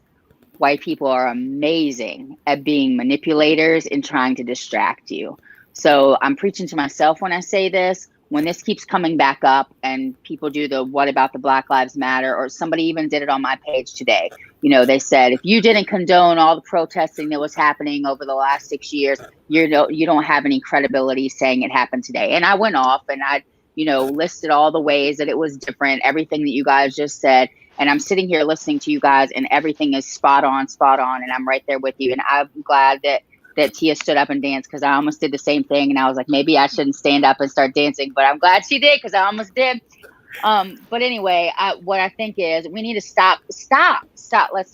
White people are amazing at being manipulators and trying to distract you. So I'm preaching to myself when I say this. When this keeps coming back up and people do the what about the Black Lives Matter, or somebody even did it on my page today. You know, they said, if you didn't condone all the protesting that was happening over the last 6 years, you don't have any credibility saying it happened today. And I went off and I, listed all the ways that it was different, everything that you guys just said. And I'm sitting here listening to you guys and everything is spot on. And I'm right there with you. And I'm glad that Tia stood up and danced, because I almost did the same thing. And I was like, maybe I shouldn't stand up and start dancing, but I'm glad she did, because I almost did. But anyway, what I think is we need to stop. Let's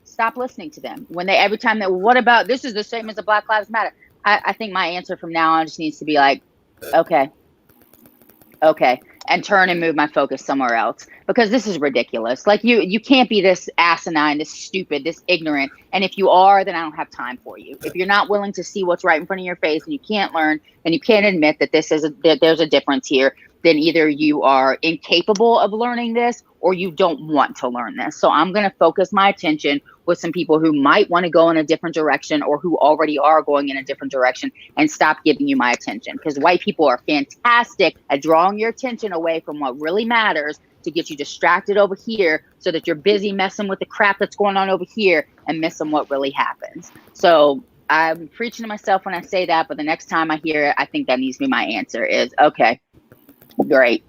stop listening to them. When every time that, what about, this is the same as the Black Lives Matter. I think my answer from now on just needs to be like, okay, and turn and move my focus somewhere else, because this is ridiculous. Like you can't be this asinine, this stupid, this ignorant. And if you are, then I don't have time for you. If you're not willing to see what's right in front of your face and you can't learn and you can't admit that that there's a difference here, then either you are incapable of learning this or you don't want to learn this. So I'm going to focus my attention with some people who might want to go in a different direction or who already are going in a different direction, and stop giving you my attention, because white people are fantastic at drawing your attention away from what really matters to get you distracted over here so that you're busy messing with the crap that's going on over here and missing what really happens. So I'm preaching to myself when I say that, but the next time I hear it, I think that needs to be my answer is, okay, great.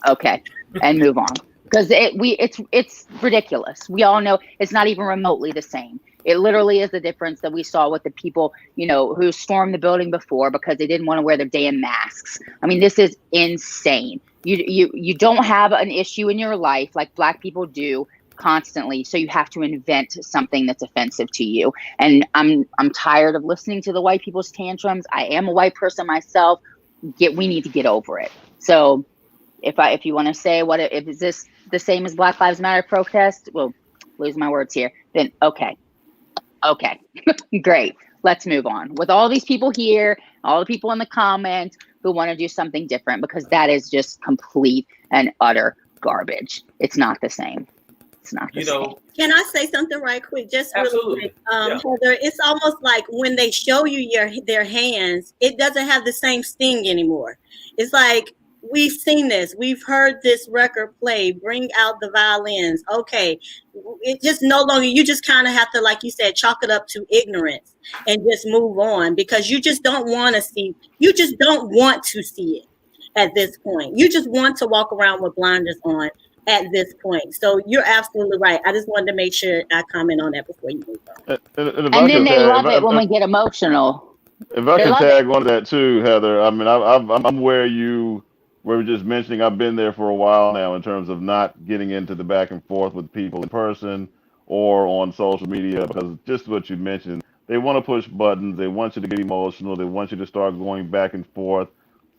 Okay. And move on. Because it's ridiculous. We all know it's not even remotely the same. It literally is the difference that we saw with the people, who stormed the building before because they didn't want to wear their damn masks. I mean, this is insane. You don't have an issue in your life like Black people do constantly, so you have to invent something that's offensive to you. And I'm tired of listening to the white people's tantrums. I am a white person myself. We need to get over it. So if you want to say if is this the same as Black Lives Matter protest, well, lose my words here, then okay, great, let's move on with all these people here, all the people in the comments who want to do something different, because that is just complete and utter garbage. It's not the same. It's not the same. Can I say something right quick? Just Absolutely. Really quick. Heather, it's almost like when they show you their hands, it doesn't have the same sting anymore. It's like, we've seen this. We've heard this record play. Bring out the violins. Okay. It just no longer, you just kind of have to, like you said, chalk it up to ignorance and just move on, because you just don't want to see it at this point. You just want to walk around with blinders on at this point. So you're absolutely right. I just wanted to make sure I comment on that before you move on. And then they love it when we get emotional. If I can tag on to that too, Heather, I mean, I'm where you were just mentioning. I've been there for a while now in terms of not getting into the back and forth with people in person or on social media, because just what you mentioned, they want to push buttons. They want you to get emotional. They want you to start going back and forth.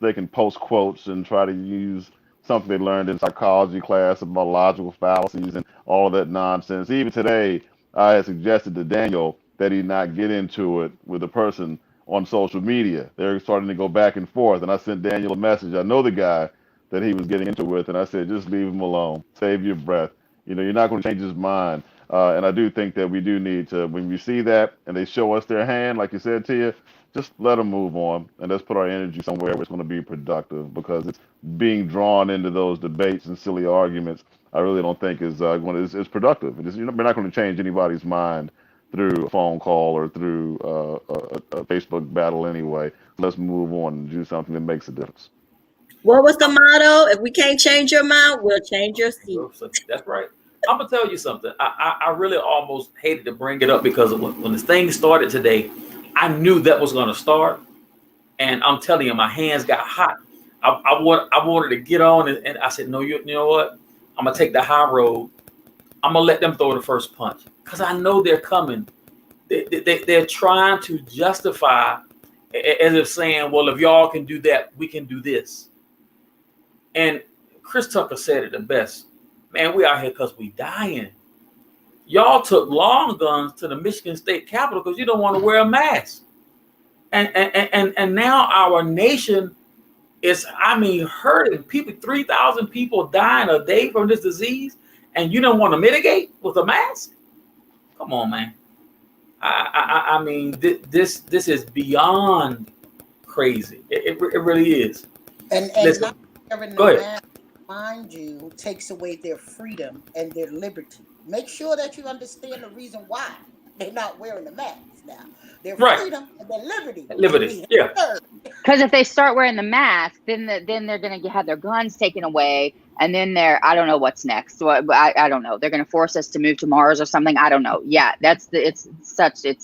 They can post quotes and try to use something they learned in psychology class about logical fallacies and all of that nonsense. Even today, I had suggested to Daniel that he not get into it with a person on social media. They're starting to go back and forth. And I sent Daniel a message. I know the guy that he was getting into it with, and I said, just leave him alone. Save your breath. You're not going to change his mind. And I do think that we do need to, when we see that and they show us their hand, like you said, Tia, just let them move on and let's put our energy somewhere where it's going to be productive, because it's being drawn into those debates and silly arguments. I really don't think is is productive. We're not going to change anybody's mind through a phone call or through a Facebook battle anyway. Let's move on and do something that makes a difference. What was the motto? If we can't change your mind, we'll change your seat. That's right. I'm gonna tell you something. I really almost hated to bring it up, because when this thing started today, I knew that was going to start, and I'm telling you, my hands got hot. I wanted to get on, and I said, no, you know what? I'm gonna take the high road. I'm gonna let them throw the first punch, because I know they're coming. They're trying to justify, as if saying, well, if y'all can do that, we can do this. And Chris Tucker said it the best. Man, we out here because we dying. Y'all took long guns to the Michigan State Capitol because you don't want to wear a mask. And now our nation It's, I mean, hurting people, 3,000 people dying a day from this disease, and you don't want to mitigate with a mask? Come on, man. I mean, this is beyond crazy. It really is. And Listen, not wearing the go ahead. mask, mind you, takes away their freedom and their liberty. Make sure that you understand the reason why they're not wearing the mask now. Their Right. freedom and their liberty. Liberty, yeah. Because if they start wearing the mask, then they're going to have their guns taken away, and then I don't know what's next. So I don't know. They're going to force us to move to Mars or something. I don't know. Yeah, it's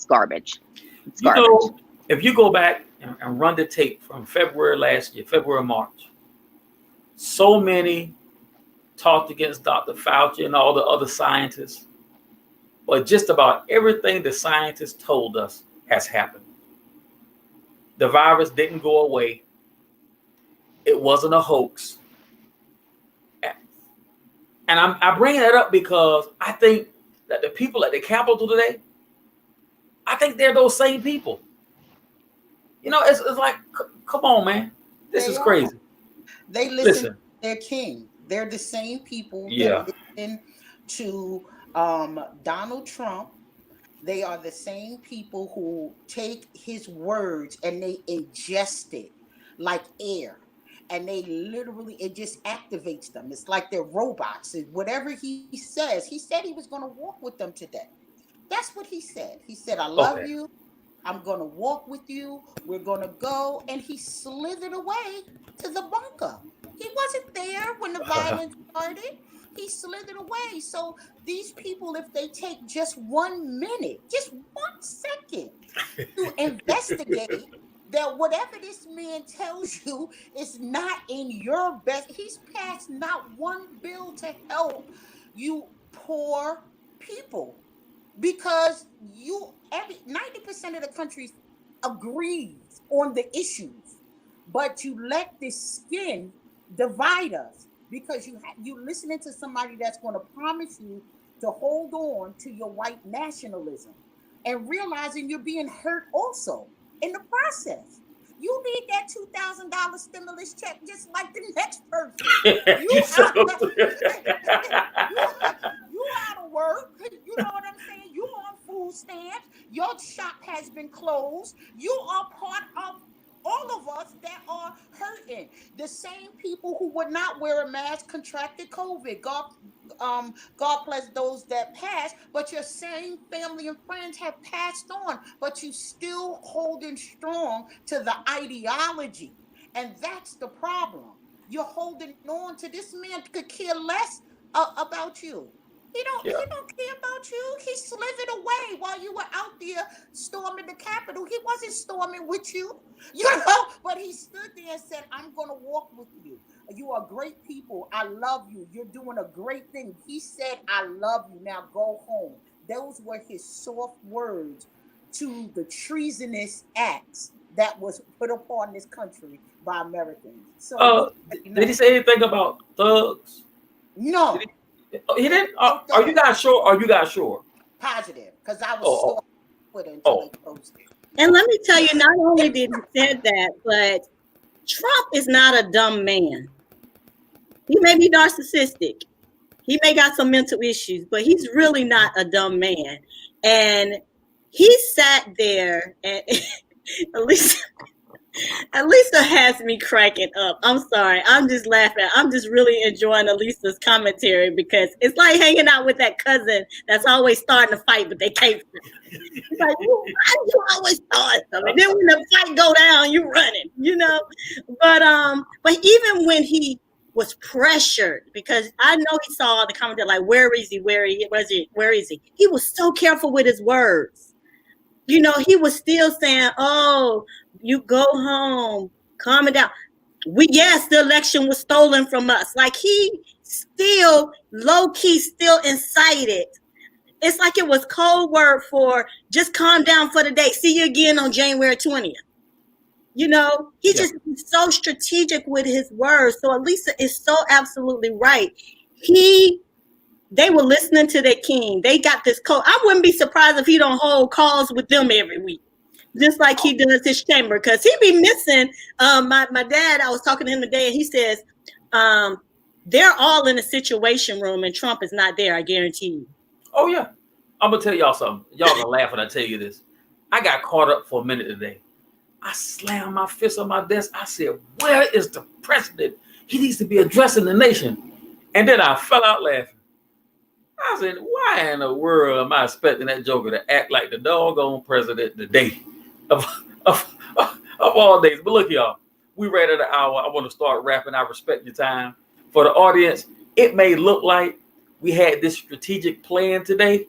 garbage. It's garbage. You know, if you go back and run the tape from February last year, February, March, so many talked against Dr. Fauci and all the other scientists, but just about everything the scientists told us has happened. The virus didn't go away. It wasn't a hoax. And I bring that up because I think that the people at the Capitol today, I think they're those same people. You know, it's like, come on, man. This is crazy. They listen to their king. They're the same people that listen to Donald Trump. They are the same people who take his words and they ingest it like air. And they literally, it just activates them. It's like they're robots. Whatever he says, he said he was going to walk with them today. That's what he said. He said, I love you. I'm going to walk with you. We're going to go. And he slithered away to the bunker. He wasn't there when the violence started. He slithered away. So these people, if they take just 1 minute, just 1 second to investigate that whatever this man tells you is not in your best. He's passed not one bill to help you poor people because 90% of the country agrees on the issues, but you let this skin divide us because you listening to somebody that's going to promise you to hold on to your white nationalism and realizing you're being hurt also in the process. You need that $2,000 stimulus check just like the next person. You out of work. You know what I'm saying? You on food stamps. Your shop has been closed. You are part of all of us that are hurting. The same people who would not wear a mask contracted COVID. God bless those that passed, but your same family and friends have passed on, but you still holding strong to the ideology. And that's the problem. You're holding on to this man could care less about you. He don't care about you. He slithered away while you were out there storming the Capitol. He wasn't storming with you, but he stood there and said, I'm going to walk with you. You are great people. I love you. You're doing a great thing. He said, I love you. Now go home. Those were his soft words to the treasonous acts that was put upon this country by Americans. So did he say anything about thugs? No. He didn't. Are you guys sure? Are you guys sure? Positive, because I was Twitter until they posted. And let me tell you, not only did he say that, but Trump is not a dumb man. He may be narcissistic. He may got some mental issues, but he's really not a dumb man. And he sat there and Elisa has me cracking up. I'm sorry. I'm just laughing. I'm just really enjoying Elisa's commentary because it's like hanging out with that cousin that's always starting a fight, but they can't. It's like, why do you always start something? Then when the fight go down, you running, But even when he was pressured, because I know he saw the commentary like, where is he? Where is he? He was so careful with his words. He was still saying, oh, you go home, calm it down. The election was stolen from us. Like he still low-key still incited. It's like it was code word for just calm down for the day. See you again on January 20th. He just is so strategic with his words. So Elisa is so absolutely right. They were listening to their king. They got this code. I wouldn't be surprised if he don't hold calls with them every week. just like he does his chamber, because he be missing. My dad, I was talking to him today, and he says, they're all in a situation room, and Trump is not there. I guarantee you. Oh yeah, I'm gonna tell y'all something. Y'all gonna laugh when I tell you this. I got caught up for a minute today. I slammed my fist on my desk. I said, "Where is the president? He needs to be addressing the nation." And then I fell out laughing. I said, "Why in the world am I expecting that joker to act like the doggone president today of all days?" But look, y'all, we right at an hour. I want to start wrapping. I respect your time. For the audience, it may look like we had this strategic plan today.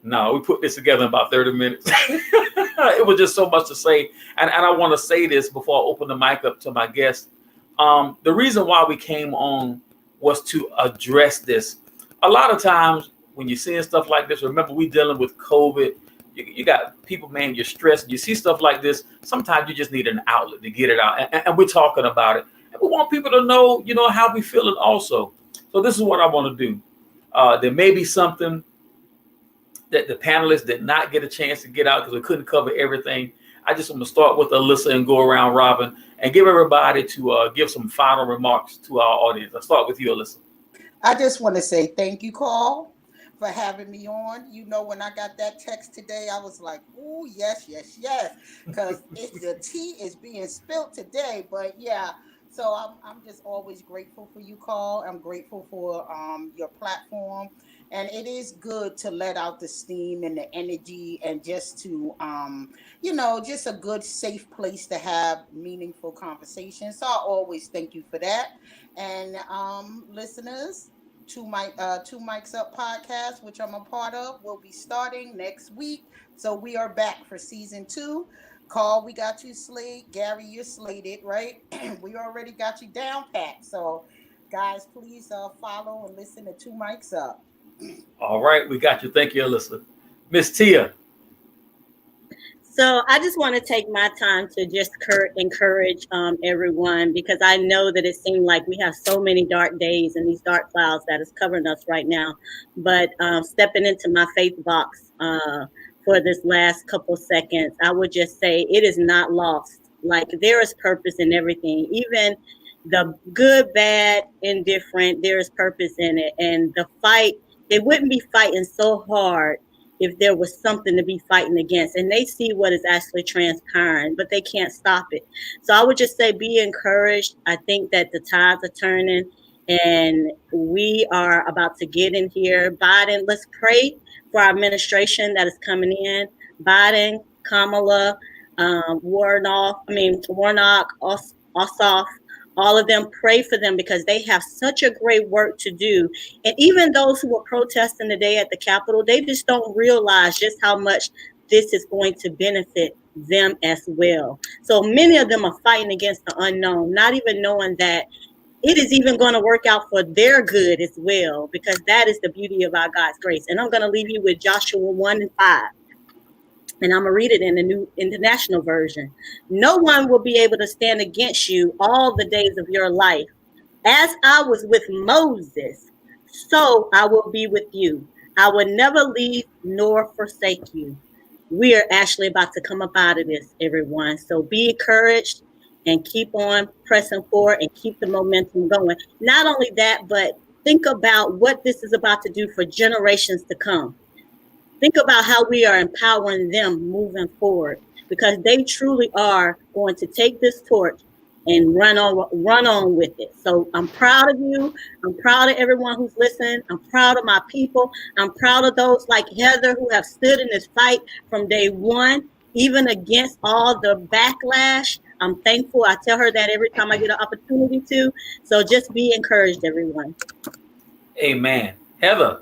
No, we put this together in about 30 minutes. It was just so much to say. And I want to say this before I open the mic up to my guests. The reason why we came on was to address this. A lot of times when you're seeing stuff like this, remember we dealing with COVID. You got people, man, you're stressed. You see stuff like this. Sometimes you just need an outlet to get it out. And we're talking about it. And we want people to know, how we feeling also. So this is what I want to do. There may be something that the panelists did not get a chance to get out because we couldn't cover everything. I just want to start with Alyssa and go around Robin and give everybody to give some final remarks to our audience. I'll start with you, Alyssa. I just want to say thank you, Carl, for having me on. When I got that text today, I was like, "Oh, yes, yes, yes," because the tea is being spilled today. But yeah, so I'm just always grateful for you, Carl. I'm grateful for your platform, and it is good to let out the steam and the energy, and just to just a good, safe place to have meaningful conversations. So I always thank you for that. And listeners, Two Mics Up podcast, which I'm a part of, will be starting next week. So we are back for season 2. Carl, we got you slated. Gary, you're slated, right? We already got you down pat. So guys, please follow and listen to Two Mics Up. All right, we got you. Thank you, Alyssa. Miss Tia. So I just want to take my time to just encourage everyone, because I know that it seemed like we have so many dark days and these dark clouds that is covering us right now. But stepping into my faith box for this last couple seconds, I would just say it is not lost. Like, there is purpose in everything, even the good, bad, indifferent. There is purpose in it, and the fight. They wouldn't be fighting so hard if there was something to be fighting against, and they see what is actually transpiring, but they can't stop it. So I would just say, be encouraged. I think that the tides are turning, and we are about to get in here. Biden, let's pray for our administration that is coming in. Biden, Kamala, Warnock, Ossoff, all of them, pray for them, because they have such a great work to do. And even those who were protesting today at the Capitol, they just don't realize just how much this is going to benefit them as well. So many of them are fighting against the unknown, not even knowing that it is even going to work out for their good as well, because that is the beauty of our God's grace. And I'm going to leave you with Joshua 1:5. And I'm going to read it in the New International Version. No one will be able to stand against you all the days of your life. As I was with Moses, so I will be with you. I will never leave nor forsake you. We are actually about to come up out of this, everyone. So be encouraged and keep on pressing forward and keep the momentum going. Not only that, but think about what this is about to do for generations to come. Think about how we are empowering them moving forward, because they truly are going to take this torch and run on with it. So I'm proud of you. I'm proud of everyone who's listening. I'm proud of my people. I'm proud of those like Heather who have stood in this fight from day one, even against all the backlash. I'm thankful. I tell her that every time I get an opportunity to. So just be encouraged, everyone. Amen. Heather.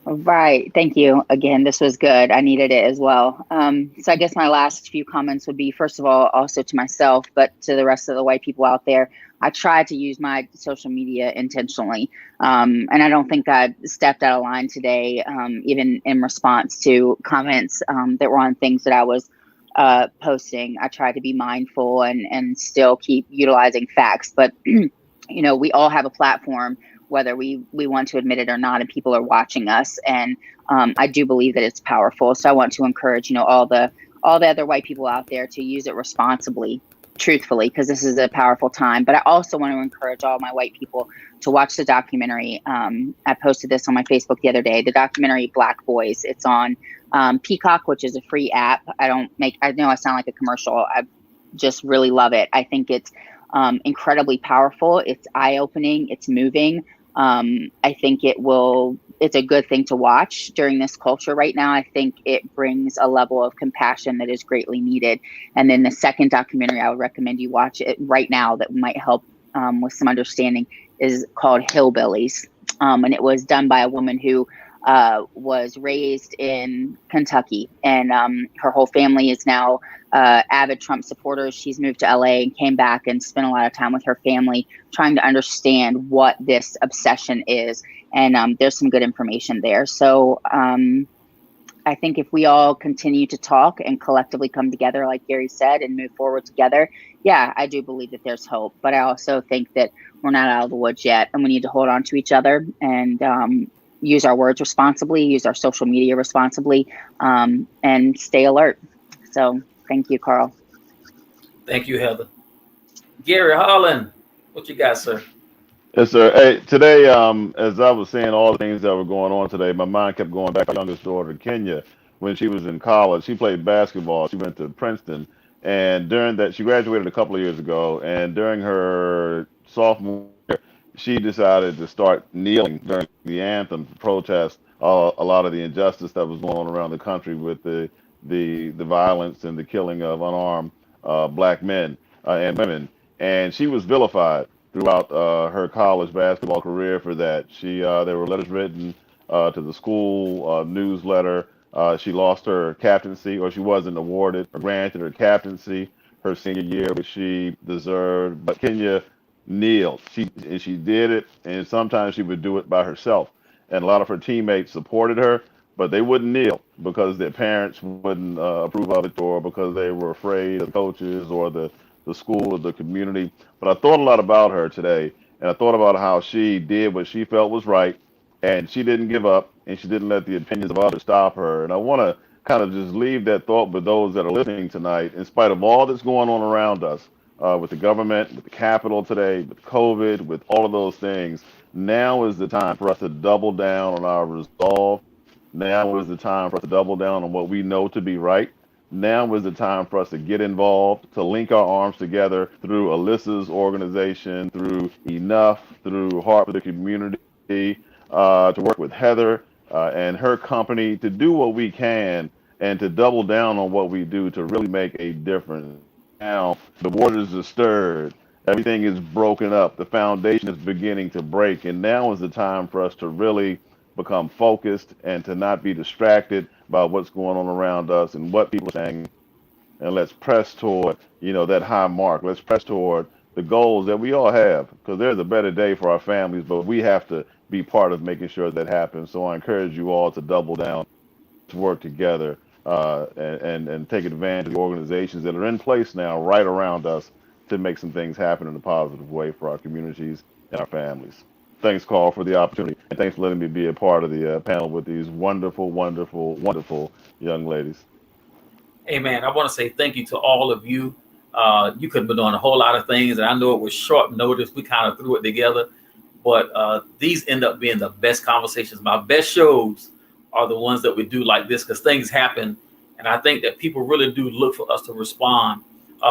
Right. Thank you. Again, this was good. I needed it as well. So I guess my last few comments would be, first of all, also to myself, but to the rest of the white people out there. I tried to use my social media intentionally. And I don't think I stepped out of line today, even in response to comments that were on things that I was posting. I tried to be mindful and still keep utilizing facts. But, we all have a platform. whether we want to admit it or not, and people are watching us. And I do believe that it's powerful. So I want to encourage, all the other white people out there to use it responsibly, truthfully, because this is a powerful time. But I also want to encourage all my white people to watch the documentary. I posted this on my Facebook the other day, the documentary Black Boys. It's on Peacock, which is a free app. I know I sound like a commercial. I just really love it. I think it's incredibly powerful. It's eye-opening. It's moving. I think it's a good thing to watch during this culture right now. I think it brings a level of compassion that is greatly needed. And then the second documentary I would recommend you watch it right now that might help with some understanding is called Hillbillies. And it was done by a woman who was raised in Kentucky, and her whole family is now avid Trump supporters. She's moved to LA and came back and spent a lot of time with her family trying to understand what this obsession is. And there's some good information there. So I think if we all continue to talk and collectively come together, like Gary said, and move forward together, yeah, I do believe that there's hope. But I also think that we're not out of the woods yet, and we need to hold on to each other and use our words responsibly, use our social media responsibly, and stay alert. So thank you, Carl. Thank you, Heather. Gary Holland, what you got, sir? Yes, sir. Hey, today, as I was saying all the things that were going on today, my mind kept going back to my youngest daughter, Kenya, when she was in college. She played basketball. She went to Princeton. And during that, she graduated a couple of years ago. And during her sophomore year, she decided to start kneeling during the anthem to protest a lot of the injustice that was going on around the country with the violence and the killing of unarmed black men and women. And she was vilified throughout her college basketball career for that. There were letters written to the school newsletter. She lost her captaincy, or she wasn't awarded or granted her captaincy her senior year, which she deserved. But Kenya kneeled. She did it, and sometimes she would do it by herself. And a lot of her teammates supported her, but they wouldn't kneel because their parents wouldn't approve of it, or because they were afraid of the coaches or the school or the community. But I thought a lot about her today, and I thought about how she did what she felt was right, and she didn't give up, and she didn't let the opinions of others stop her. And I want to kind of just leave that thought with those that are listening tonight, in spite of all that's going on around us, with the government, with the Capitol today, with COVID, with all of those things. Now is the time for us to double down on our resolve. Now is the time for us to double down on what we know to be right. Now is the time for us to get involved, to link our arms together through Alyssa's organization, through Enough, through Heart for the Community, to work with Heather and her company, to do what we can and to double down on what we do to really make a difference. Now, the waters are stirred. Everything is broken up. The foundation is beginning to break. And now is the time for us to really become focused and to not be distracted by what's going on around us and what people are saying. And let's press toward, that high mark. Let's press toward the goals that we all have, because there's a better day for our families, but we have to be part of making sure that happens. So I encourage you all to double down, to work together, and take advantage of the organizations that are in place now right around us to make some things happen in a positive way for our communities and our families. Thanks, Carl, for the opportunity, and thanks for letting me be a part of the panel with these wonderful, wonderful, wonderful young ladies. Hey, man, I want to say thank you to all of you. You could have been doing a whole lot of things, and I know it was short notice. We kind of threw it together, but these end up being the best conversations. My best shows are the ones that we do like this, because things happen, and I think that people really do look for us to respond.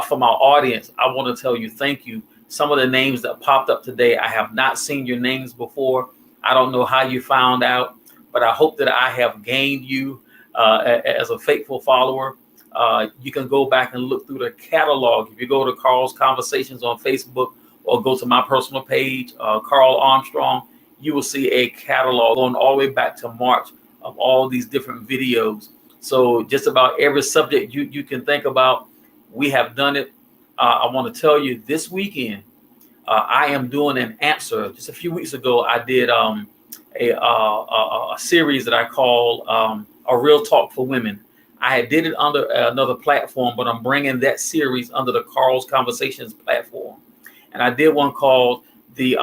From our audience, I want to tell you thank you. Some of the names that popped up today, I have not seen your names before. I don't know how you found out, but I hope that I have gained you as a faithful follower. You can go back and look through the catalog. If you go to Carl's Conversations on Facebook, or go to my personal page, Carl Armstrong, you will see a catalog going all the way back to March of all these different videos. So just about every subject you can think about, we have done it. I want to tell you, this weekend, I am doing an answer. Just a few weeks ago, I did a series that I call A Real Talk for Women. I did it under another platform, but I'm bringing that series under the Carl's Conversations platform. And I did one called the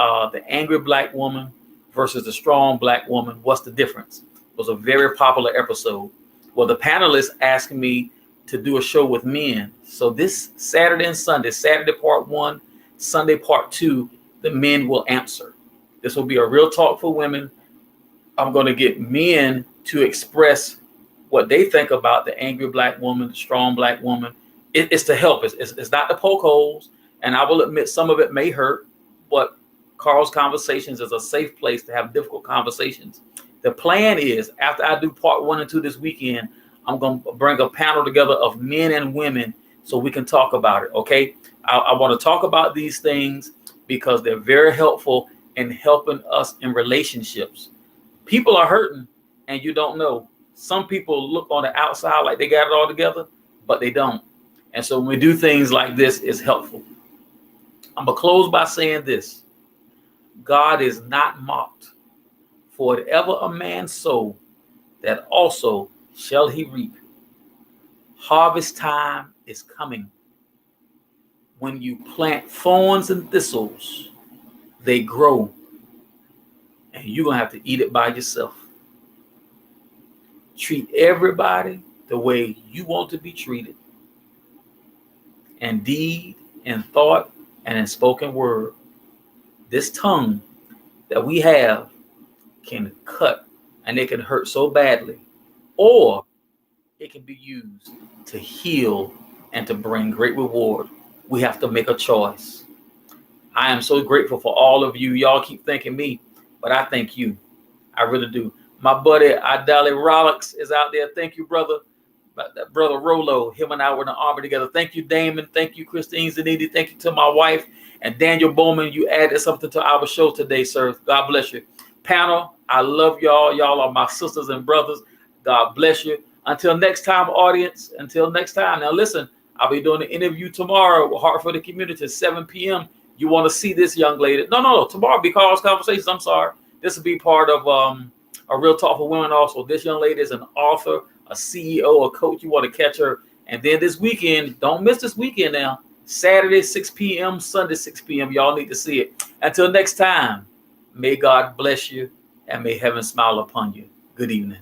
Angry Black Woman, versus the strong black woman. What's the difference? It was a very popular episode. Well, the panelists asked me to do a show with men. So this Saturday and Sunday, Saturday part 1, Sunday part 2, the men will answer. This will be a real talk for women. I'm going to get men to express what they think about the angry black woman, the strong black woman. It's to help. It's not to poke holes. And I will admit some of it may hurt, but Carl's Conversations is a safe place to have difficult conversations. The plan is, after I do part 1 and 2 this weekend, I'm going to bring a panel together of men and women so we can talk about it, okay? I want to talk about these things because they're very helpful in helping us in relationships. People are hurting and you don't know. Some people look on the outside like they got it all together, but they don't. And so when we do things like this, it's helpful. I'm going to close by saying this. God is not mocked. For whatever a man sow, that also shall he reap. Harvest time is coming. When you plant thorns and thistles, they grow. And you're going to have to eat it by yourself. Treat everybody the way you want to be treated. In deed, in thought, and in spoken word. This tongue that we have can cut and it can hurt so badly. Or it can be used to heal and to bring great reward. We have to make a choice. I am so grateful for all of you. Y'all keep thanking me, but I thank you. I really do. My buddy Adali Rollix is out there. Thank you, brother. Brother Rolo, him and I were in the army together. Thank you, Damon. Thank you, Christine Zanidi. Thank you to my wife. And Daniel Bowman, you added something to our show today, sir. God bless you. Panel, I love y'all. Y'all are my sisters and brothers. God bless you. Until next time, audience. Until next time. Now, listen, I'll be doing an interview tomorrow with Heart for the Community at 7 p.m. You want to see this young lady? No. Tomorrow will be Carl's Conversations. I'm sorry. This will be part of a Real Talk for Women also. This young lady is an author, a CEO, a coach. You want to catch her. And then this weekend, don't miss this weekend now. Saturday, 6 p.m., Sunday, 6 p.m. Y'all need to see it. Until next time, may God bless you and may heaven smile upon you. Good evening.